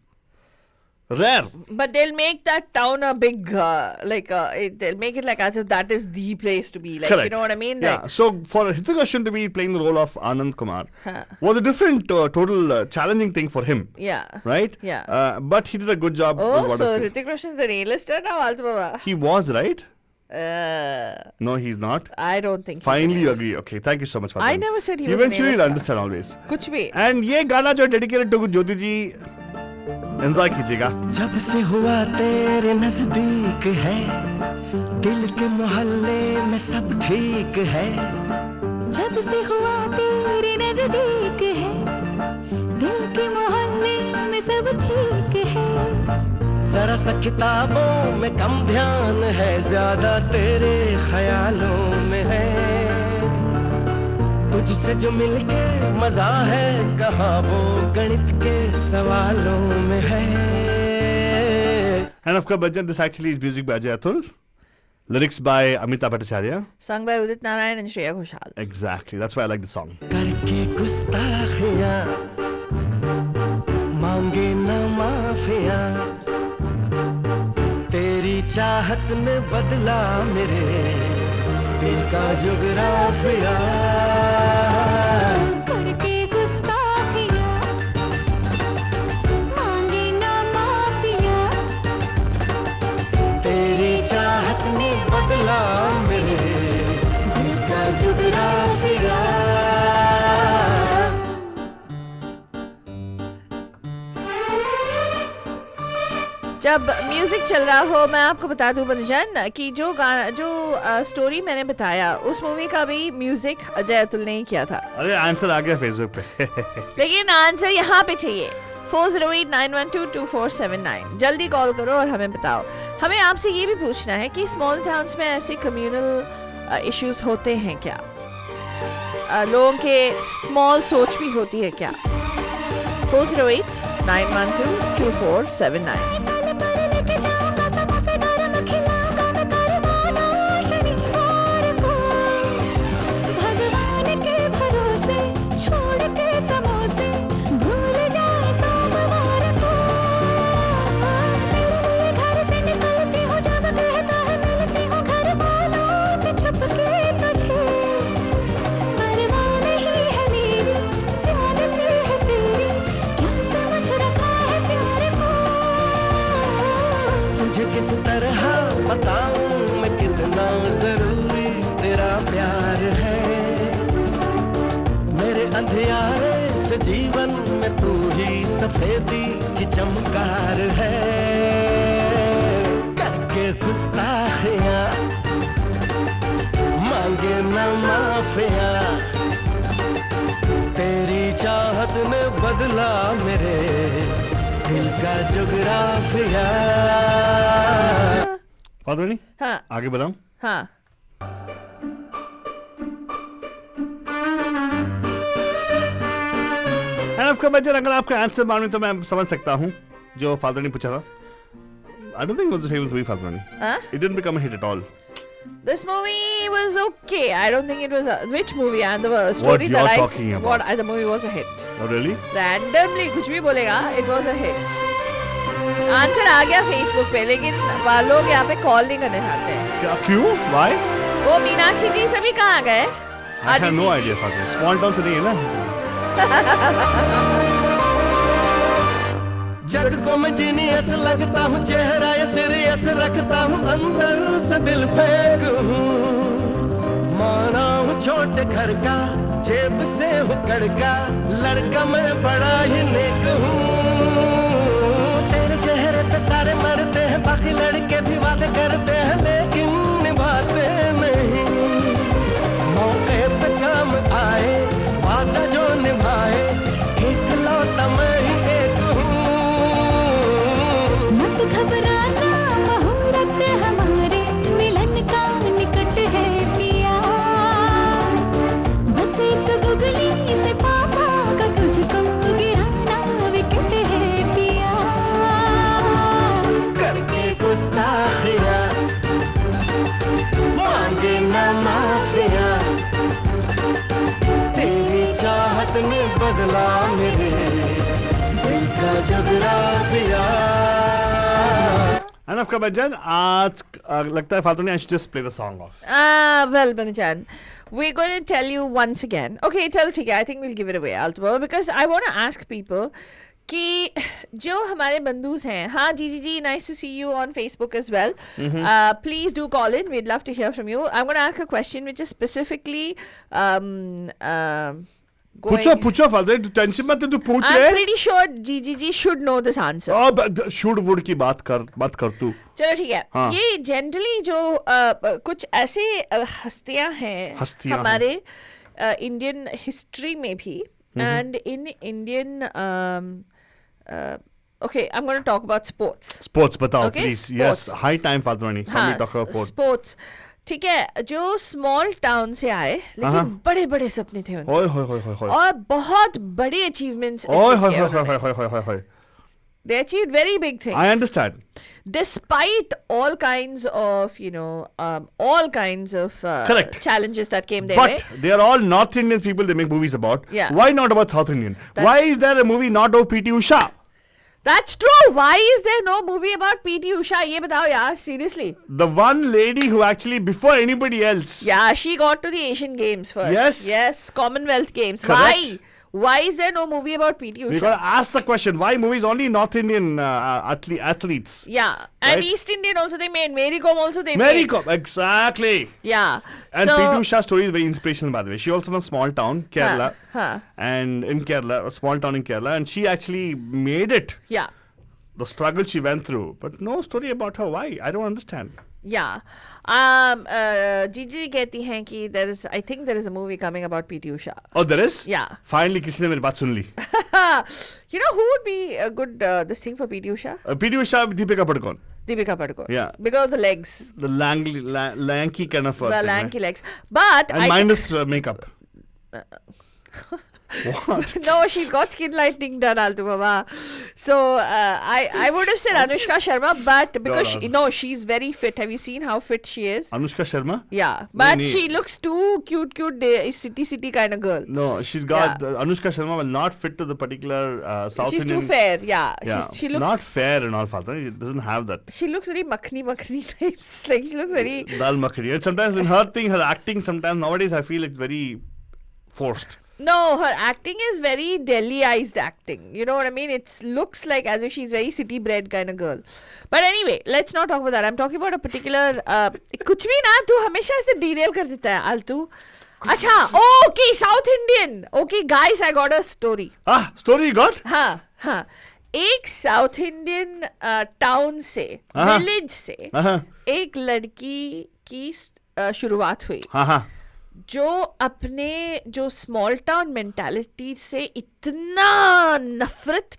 Rare. But they'll make that town a big, they'll make it like as if that is the place to be. Like, Correct. you know what I mean? Yeah. Like, So for Hrithik Roshan to be playing the role of Anand Kumar was a different, total challenging thing for him. yeah. Right? Yeah. But he did a good job. Oh, with what so I feel. Hrithik Roshan's an A-lister now, Altu Baba? He was, right? Uh, No, he's not. I don't think. he's Finally, an you A-lister. agree. Okay, thank you so much for I that. never said he was an Eventually, you'll A-lister. understand always. कुछ भी. And ये गाना जो dedicated to Jyoti ji, enjoy कीजिएगा. जब से हुआ तेरे नजदीक है, दिल के मोहल्ले में सब ठीक है. जब से हुआ तेरे नजदीक है, दिल के मोहल्ले में सब ठीक है. जरा सा किताबों में कम ध्यान है, ज्यादा तेरे ख्यालों में है. तुझसे जो मिलके मजा है, कहाँ वो गणित के सवालों में है. And of course, Bhajan, this actually is music by Ajay Atul. Lyrics by Amita Bhattacharya. Sung by Udit Narayan and Shreya Ghoshal. Exactly. That's why I like the song. करके गुस्ताखियां मांगे न माफिया, तेरी चाहत ने बदला मेरे दिल का जुगराफिया. करके गुस्ताखियां, मांगे ना माफिया, तेरी चाहत ने बदला मेरे दिल का जुगराफिया. जब म्यूजिक चल रहा हो, मैं आपको बता दूं बंजन कि जो स्टोरी मैंने बताया उस मूवी का भी म्यूजिक अजय अतुल ने ही किया था. अरे आंसर आ गया फेसबुक पे. लेकिन आंसर यहाँ पे चाहिए. 4089122479. जल्दी कॉल करो और हमें बताओ. हमें आपसे ये भी पूछना है कि स्मॉल टाउन्स में ऐसे कम्युनल इश्यूज होते हैं क्या? लोगों के स्मॉल सोच भी होती है क्या? 4089122479. लेके जाऊंगा समोसे गरम, खिलाऊंगा मैं करवाना शनिवार को. भगवान के भरोसे छोड़ के समोसे, भूल जाए सोमवार को. मेरे लिए घर से निकलती हूँ जब कहता है मिलती हूँ घर वालों से छुप के तुझे. परवाह नहीं है मेरी, ज़्यादती है तेरी, क्या समझ रखा है प्यार को. तुझे किस तरह बताऊं मैं कितना जरूरी तेरा प्यार है. मेरे अंधियारे से जीवन में तू ही सफेदी की चमकार है. करके गुस्ताखियां मांगे न माफिया, तेरी चाहत ने बदला मेरे दिल का जुगराफिया. फादरानी, हाँ आगे बढ़ाऊं. हाँ. And of course, बच्चन, अगर आपका आंसर मालूम है तो मैं समझ सकता हूँ जो फादर ने पूछा था. I don't think it was a famous movie, Falguni. It didn't become a hit at all. This movie was okay. I don't think it was a... Which movie? And the story What that you're I... talking about. The movie was a hit. Oh, really? Randomly, कुछ भी बोलेगा, it was a hit. Answer आ गया Facebook पे, लेकिन लोग यहाँ पे कॉल नहीं करने चाहते हैं. क्या क्यों? Why? वो मीनाक्षी जी सभी कहाँ गए? I have no idea, Falguni. Small town से नहीं है ना? जग को मैं जीनियस लगता हूँ, चेहरा ये सीरियस रखता हूँ, अंदर से दिल फेंक हूँ, माना हूँ छोटे घर का, जेब से हूँ कड़का, लड़का मैं बड़ा ही नेक हूँ, तेरे चेहरे पे सारे मरते हैं, बाकी लड़के भी वादे करते हैं, लेकिन निभाते नहीं, मौके पे काम आए, वादा जो निभाए, एक लौटा मैं ही एक हूँ. मत घबराना, मुहूर्त हमारे मिलन का निकट है पिया, बस एक गुगली से पापा का तुझको गिराना विकेट है पिया. करके गुस्ताखियाँ मांगे ना माफिया, तेरी चाहत ने बदला मेरे दिल का जगराफिया. Enough Kabadjan. आज लगता है फालतू नहीं. I should just play the song off. Well, Banichan, we're going to tell you once again. Okay, chalo ठीक है. I think we'll give it away, Altabo, because I want to ask people कि जो हमारे बंधुस हैं, हाँ जी, nice to see you on Facebook as well. Please do call in. We'd love to hear from you. I'm going to ask a question which is specifically पूछो फालतू. तू tension मत तू पूछ ले. I'm pretty sure जी should know this answer. Should would की बात कर तू. चलो ठीक है. हाँ. ये जनरली जो कुछ ऐसे हस्तियां हैं हमारे इंडियन हिस्ट्री में भी and in Indian okay, I'm going to talk about sports. Sports बताओ Okay, please. sports. Yes, high time फालतू. Somebody talk about sports. Sports. ठीक है, जो स्मॉल टाउन से आए लेकिन बड़े बड़े सपने थे उनके. ओए होए. और बहुत बड़े अचीवमेंट्स. ओए होए. They achieved very big things. I understand. Despite all kinds of, all kinds of Correct. challenges that came their way. But they are all North Indian people they make movies about. Yeah. Why not about South Indian? Why is there a movie not of P.T. Usha? That's true. Why is there no movie about P.T. Usha? ये बताओ यार, seriously. The one lady who actually, before anybody else. Yeah, she got to the Asian Games first. Yes. Yes, Commonwealth Games. Correct. Why is there no movie about P.T. Usha? We gotta ask the question, why movies only North Indian athletes? Yeah, and Right? East Indian also they made. Mary Kom also they Mary made. Kom, exactly. Yeah. And so, P.T. Usha's story is very inspirational, by the way. She also from a small town, Kerala. Huh. And in Kerala, a small town in Kerala, and she actually made it. Yeah. The struggle she went through, but no story about her. Why? I don't understand. Yeah. Gigi कहती हैं कि I think there is a movie coming about P.T. Usha. Oh, there is? Yeah. Finally, किसी ने मेरी बात सुन ली. You know who would be a good this thing for P.T. Usha? P.T. Usha, Deepika Padukone. Deepika Padukone. Yeah. Because of the legs. The lanky kind of The thing, lanky right? legs. But And minus makeup. What? No, she's got skin lightening done, Altu Baba. So I would have said Anushka Sharma, but because she's very fit. Have you seen how fit she is? Anushka Sharma? Yeah, but she looks too cute, city kind of girl. No, she's got Anushka Sharma will not fit to the particular South She's Indian. too fair. Yeah, Yeah, she looks not fair and all. Father, it doesn't have that. She looks very makhni types. Like she looks very Dal makhani. And sometimes in her acting, sometimes nowadays I feel it's very forced. No, her acting is very Delhiized acting. You know what I mean? It looks like as if she's very city bred kind of girl. But anyway, let's not talk about that. I'm talking about a particular कुछ भी ना तू हमेशा ऐसे derail कर देता है आलतू. अच्छा, okay, South Indian. Okay, guys, I got a story. Story you got? हाँ. एक South Indian town से, village से, एक लड़की की शुरुआत हुई. जो अपने जो स्मॉल टाउन मेंटालिटी से इतना नफरत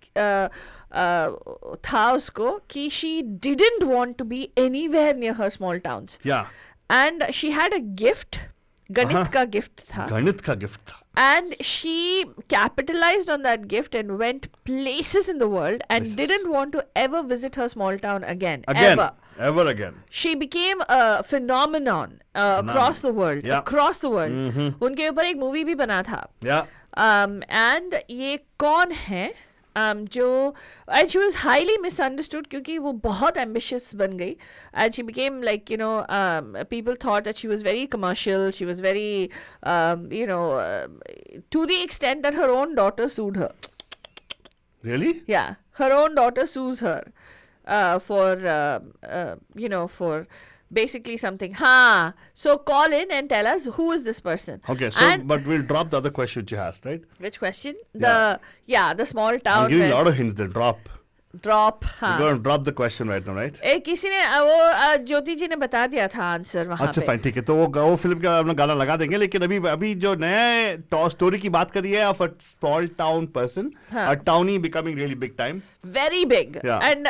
था उसको कि she didn't want to be anywhere near her small towns. And she had a gift. गणित का गिफ्ट था. and she capitalized on that gift and went places in the world and didn't want to ever visit her small town again. Ever again. She became a phenomenon across the world. Yeah. Across the world. उनके ऊपर एक movie भी बना था. Yeah. And ये कौन है? जो and she was highly misunderstood क्योंकि वो बहुत ambitious बन गई, and she became like, you know, people thought that she was very commercial, she was very you know, to the extent that her own daughter sued her. Really? Yeah, her own daughter sues her for you know, for basically something. So call in and tell us who is this person. Okay, so And but we'll drop the other question which you asked, right? which question? Yeah. The small I'm town giving a where- lot of hints then. drop. We're going to drop the question right now, right? किसी ने वो ज्योति जी ने बता दिया था answer वहाँ अच्छा पे. फाइन, ठीक है, तो वो फिल्म का अपना गाना लगा देंगे, लेकिन अभी जो नए स्टोरी की बात करी है of a small town person, a tawny becoming really big time. Very big. Yeah. And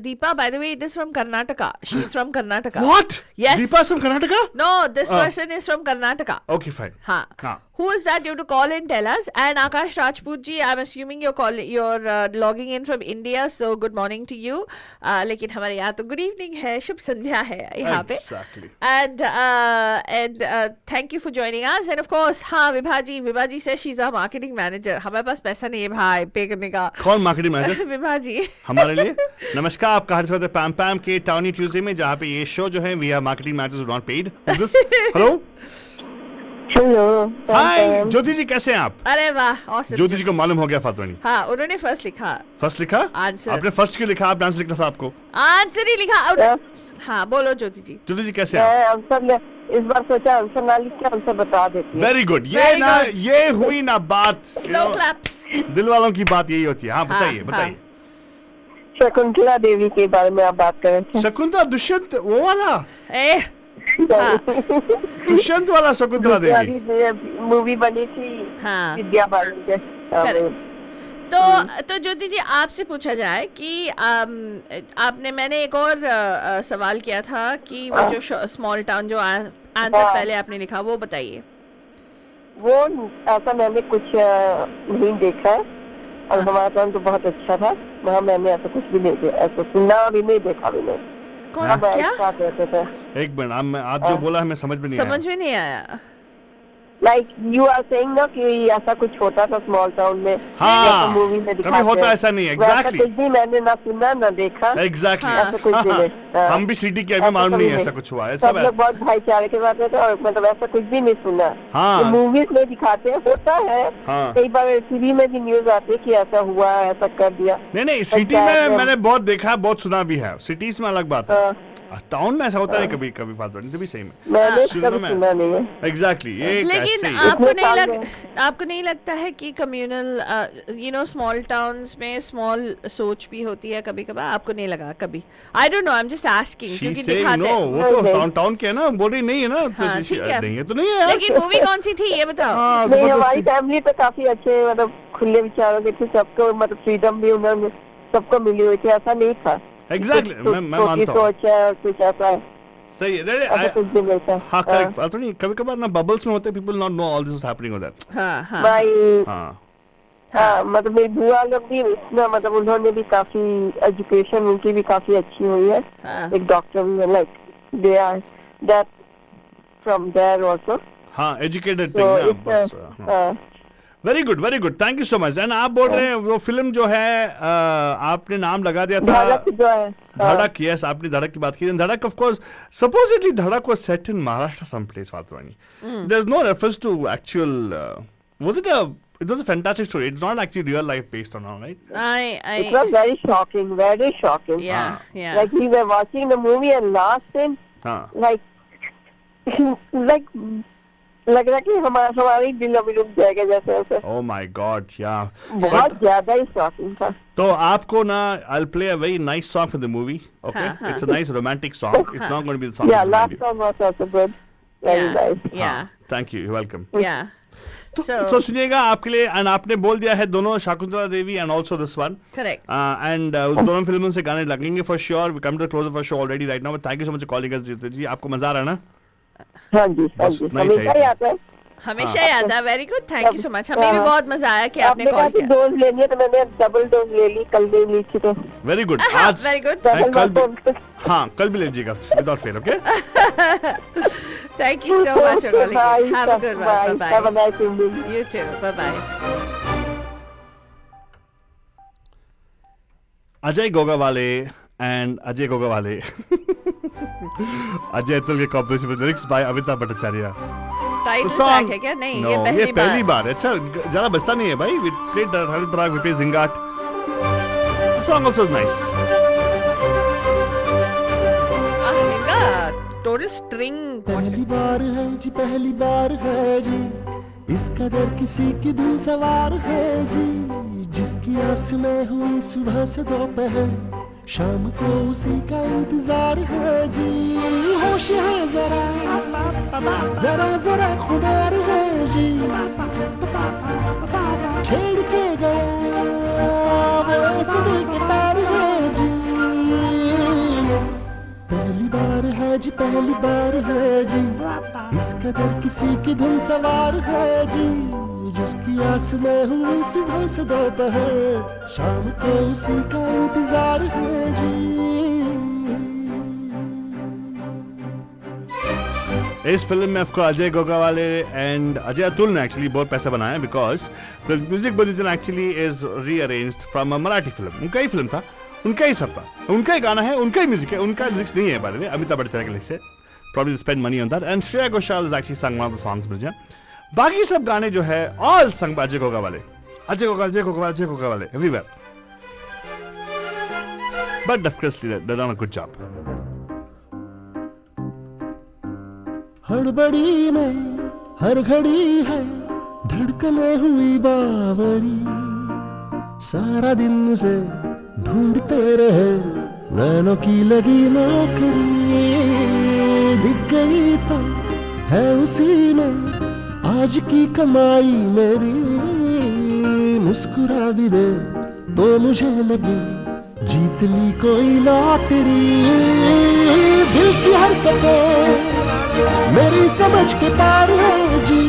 Deepa, by the way, it is from Karnataka. She's from Karnataka. What? Yes. Deepa's from Karnataka? No, this person is from Karnataka. Okay, fine. हाँ. Who is that? You have to call and tell us. And Akash Rajput ji, I'm assuming you're logging in from India, so good morning to you. लेकिन हमारे यहाँ तो good evening है, शुभ संध्या है यहाँ पे. Exactly. And thank you for joining us. And of course, हाँ, विभा जी says she's our marketing manager. हमारे पास पैसा नहीं है भाई पे करने का. कौन मार्केटिंग मैनेजर? विभा जी. हमारे लिए नमस्कार, आपका हार्दिक स्वागत है पैम पैम के टाउनी ट्यूसडे में, जहाँ पे ये शो जो है we are marketing managers not paid. Hello hello. Hi Jyoti ji, कैसे हैं आप? अरे वाह, awesome. ज्योति जी को मालूम हो गया फातवानी. हाँ, उन्होंने फर्स्ट लिखा. फर्स्ट लिखा? आंसर. आपने फर्स्ट क्यों लिखा? आप डांस लिखना था आपको. आंसर ही लिखा. हाँ, बोलो ज्योति जी. ज्योति जी कैसे हैं आप? मैं आंसर इस बार सोचा आंसर ना लिख के आंसर बता देती. Very good. Very good. ये हुई ना बात. Slow claps. दिल वालों की बात यही होती है. हाँ, बताइए हाँ. बताइए. शकुंतला देवी के बारे में आप बात कर रहे थे. शकुंतला दुष्यंत वो वाला, हाँ. दुष्यंत वाला शकुंतला देवी. मूवी बनी थी हाँ. विद्या बालन के. Correct. तो ज्योति जी, आपसे पूछा जाए कि मैंने एक और सवाल किया था कि वो जो स्मॉल टाउन जो आंसर पहले आपने लिखा, वो बताइए. वो ऐसा मैंने कुछ नहीं देखा है, और हमारा टाउन तो बहुत अच्छा था. वहाँ मैंने ऐसा कुछ भी नहीं देखा, ऐसा सुना भी नहीं, देखा भी नहीं. कौन क्या? साथ रहते थे. एक मिनट, आप जो बोला हमें समझ में नहीं आया. लाइक यू आर सेइंग ना कि ऐसा कुछ होता था स्मॉल टाउन में. हाँ, मूवी में दिखाते कभी होता ऐसा नहीं है. एग्जैक्टली. कुछ भी मैंने ना सुना ना देखा. एग्जैक्टली. ऐसा कुछ भी नहीं. हम भी सिटी के अभी मालूम नहीं है ऐसा कुछ हुआ है. सब लोग बहुत भाईचारे के बात रहते हैं, और मतलब ऐसा कुछ भी नहीं सुना. हाँ. मूवीज में दिखाते हैं, होता है. हाँ. कई बार टीवी में भी न्यूज आती है कि ऐसा हुआ, ऐसा कर दिया. नहीं, सिटी में मैंने बहुत देखा, बहुत सुना भी है. सिटीज में अलग बात है. टाउन में ऐसा होता है कभी कभी बात नहीं, तो भी सही में मैंने कभी सुना नहीं है. एग्जैक्टली. लेकिन आपको नहीं लगता है कि communal you know small towns में स्मॉल सोच भी होती है कभी कभार? आपको नहीं लगा कभी? I don't know, I am just asking क्योंकि दिखाते हैं. वो तो टाउन के है ना, बोल रही नहीं है ना. हाँ, ठीक है. नहीं है तो नहीं है. लेकिन मूवी कौन सी थी ये बताओ. नहीं, हमारी फैमिली तो काफी अच्छे, मतलब खुले विचारों के थे. सबको मतलब फ्रीडम भी उन्होंने सबको मिली हुई थी. ऐसा नहीं था. एग्जैक्टली. मैं मानता हूँ. सोच है, कुछ ऐसा है. सही है. हाँ, करेक्ट. तो नहीं, कभी कभार ना बबल्स में होते, people not know all this is happening on that. हाँ. हाँ, मतलब मेरी बुआ लोग भी इतना, मतलब उन्होंने भी काफी एजुकेशन उनकी भी काफी अच्छी हुई है. एक डॉक्टर भी है, like they are that from there also. हाँ, एजुकेटेड थिंग ना. Very good, very good. Thank you so much. And आप बोल रहे हैं वो फिल्म जो है आपने नाम लगा दिया था धड़क जो है. धड़क. यस, आपने धड़क की बात की. धड़क ऑफ कोर्स supposedly धड़क was set in Maharashtra someplace. Fatwani. There's no reference to actual. It was a fantastic story. It's not actually real life based on, right? It was very shocking, very shocking. Yeah. Like we were watching the movie and last time, like लग रहा कि हमारी दिल अभी रुक जाएगा जैसे ऐसे. Oh my God, yeah. बहुत ज्यादा ही शॉकिंग था. तो आपको ना, I'll play a very nice song for the movie. Okay, it's a nice romantic song. It's not going to be the song. Yeah, last song was also good. Very nice. Yeah. Thank you. You're welcome. Yeah. तो सुनिएगा आपके लिए. And आपने बोल दिया है दोनों, Shakuntala Devi and also this one. Correct. And दोनों फिल्मों से गाने लगेंगे for sure. We come to close of our show already right now. Thank you so much calling us. जी, आपको मजा आ रहा है ना? हाँ जी, हाँ जी. हमेशा ही आता है. हमेशा याद है। Very good, thank you so much. हमें भी बहुत मजा आया कि आपने कॉल किया। डोज लेनी है तो मैंने डबल डोज ले ली, कल भी ली थी तो। Very good. आज वेरी गुड, कल भी, हाँ कल भी लीजिएगा without fail. Okay, thank you so much for calling. Have a good one, bye Have a nice evening. You too, bye bye. Ajay Gogawale and Ajay Gogawale Ajay Atul के composition with lyrics by Amitabh Bhattacharya. Title track है क्या? नहीं, ये पहली बार। अच्छा, ज्यादा बजता नहीं है भाई। We played Harinder Parag, we played Zingat. The song also is nice. Total string. पहली बार है जी, पहली बार है जी, इस कदर किसी की धुन सवार है जी, जिसकी आस में हुई सुबह से दोपहर, शाम को उसी का इंतजार है जी। होश है जरा जरा जरा खुदार है जी, छेड़ के गया वो ऐसे दिल के तार है जी। पहली बार है जी, पहली बार है जी, इस कदर किसी की धुन सवार है जी, जिसकी आस में हुई सुबह से दोपहर, शाम को उसी का इंतजार है जी। इस फिल्म में आपको अजय गोगावाले एंड अजय अतुल ने एक्चुअली बहुत पैसा बनाया, because the music producer actually is rearranged from a Marathi film. उनका ही फिल्म था, उनका ही सब था, उनका ही गाना है, उनका ही म्यूजिक है, उनका लिरिक्स नहीं है by the way, Amitabh Bhattacharya के लिरिक्स है। Probably spend money on that. And Shreya Ghoshal has actually sung one of the songs मुझे। बाकी सब गाने जो है all sung by Ajay Gogawale, Ajay Gogawale, Ajay Gogawale, Ajay Gogawale everywhere. But definitely they've done a good job. हड़बड़ी में हर घड़ी है धड़कने हुई बावरी, सारा दिन उसे ढूंढते रहे नैनों की लगी नौकरी, दिख गई तो है उसी में आज की कमाई मेरी, मुस्कुरा भी दे तो मुझे लगे जीत ली कोई लॉटरी। दिल की हरकतें मेरी समझ के पार है जी,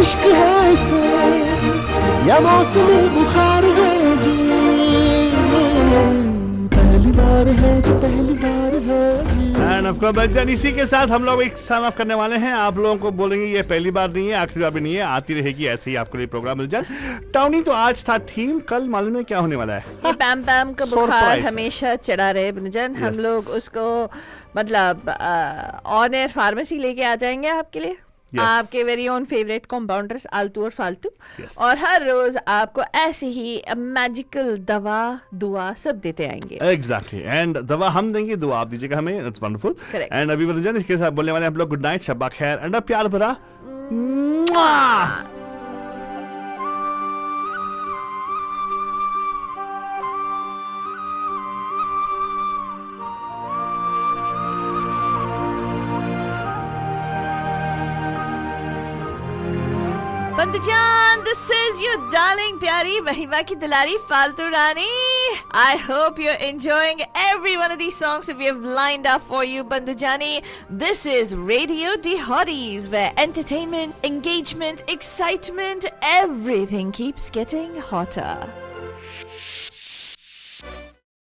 इश्क है इसे या मौसमी बुखार है जी। पहली बार है जी, पहली बार है जी। एंड ऑफ कोर्स बच्चन, इसी के साथ हम लोग एक साइन ऑफ करने वाले हैं। आप लोगों को बोलेंगे ये पहली बार नहीं है, आखिरी बार भी नहीं है, आती रहेगी ऐसे ही आपको ये प्रोग्राम मिल जाए। टाउनी तो आज था थीम, कल मालूम है क्या होने वाला है? ये पैम पैम का बुखार हमेशा चढ़ा रहे बुनजन। हम लोग उसको मतलब ऑन एयर फार्मेसी लेके आ जाएंगे आपके लिए। Yes. आपके वेरी ओन फेवरेट कंपाउंडर्स आलतू और फालतू। yes. और हर रोज आपको ऐसे ही मैजिकल दवा दुआ सब देते आएंगे। एग्जैक्टली, एंड दवा हम देंगे, दुआ आप दीजिएगा हमें। It's wonderful. एंड अभी बंधुजन इसके साथ बोलने वाले हैं हम लोग गुड नाइट, शब्बा खैर एंड प्यार भरा। बंदजान, this is your darling प्यारी महिमा की दुलारी फालतू रानी। I hope you're enjoying every one of these songs that we have lined up for you, Bandujani. This is Radio D Hotties, where entertainment, engagement, excitement, everything keeps getting hotter.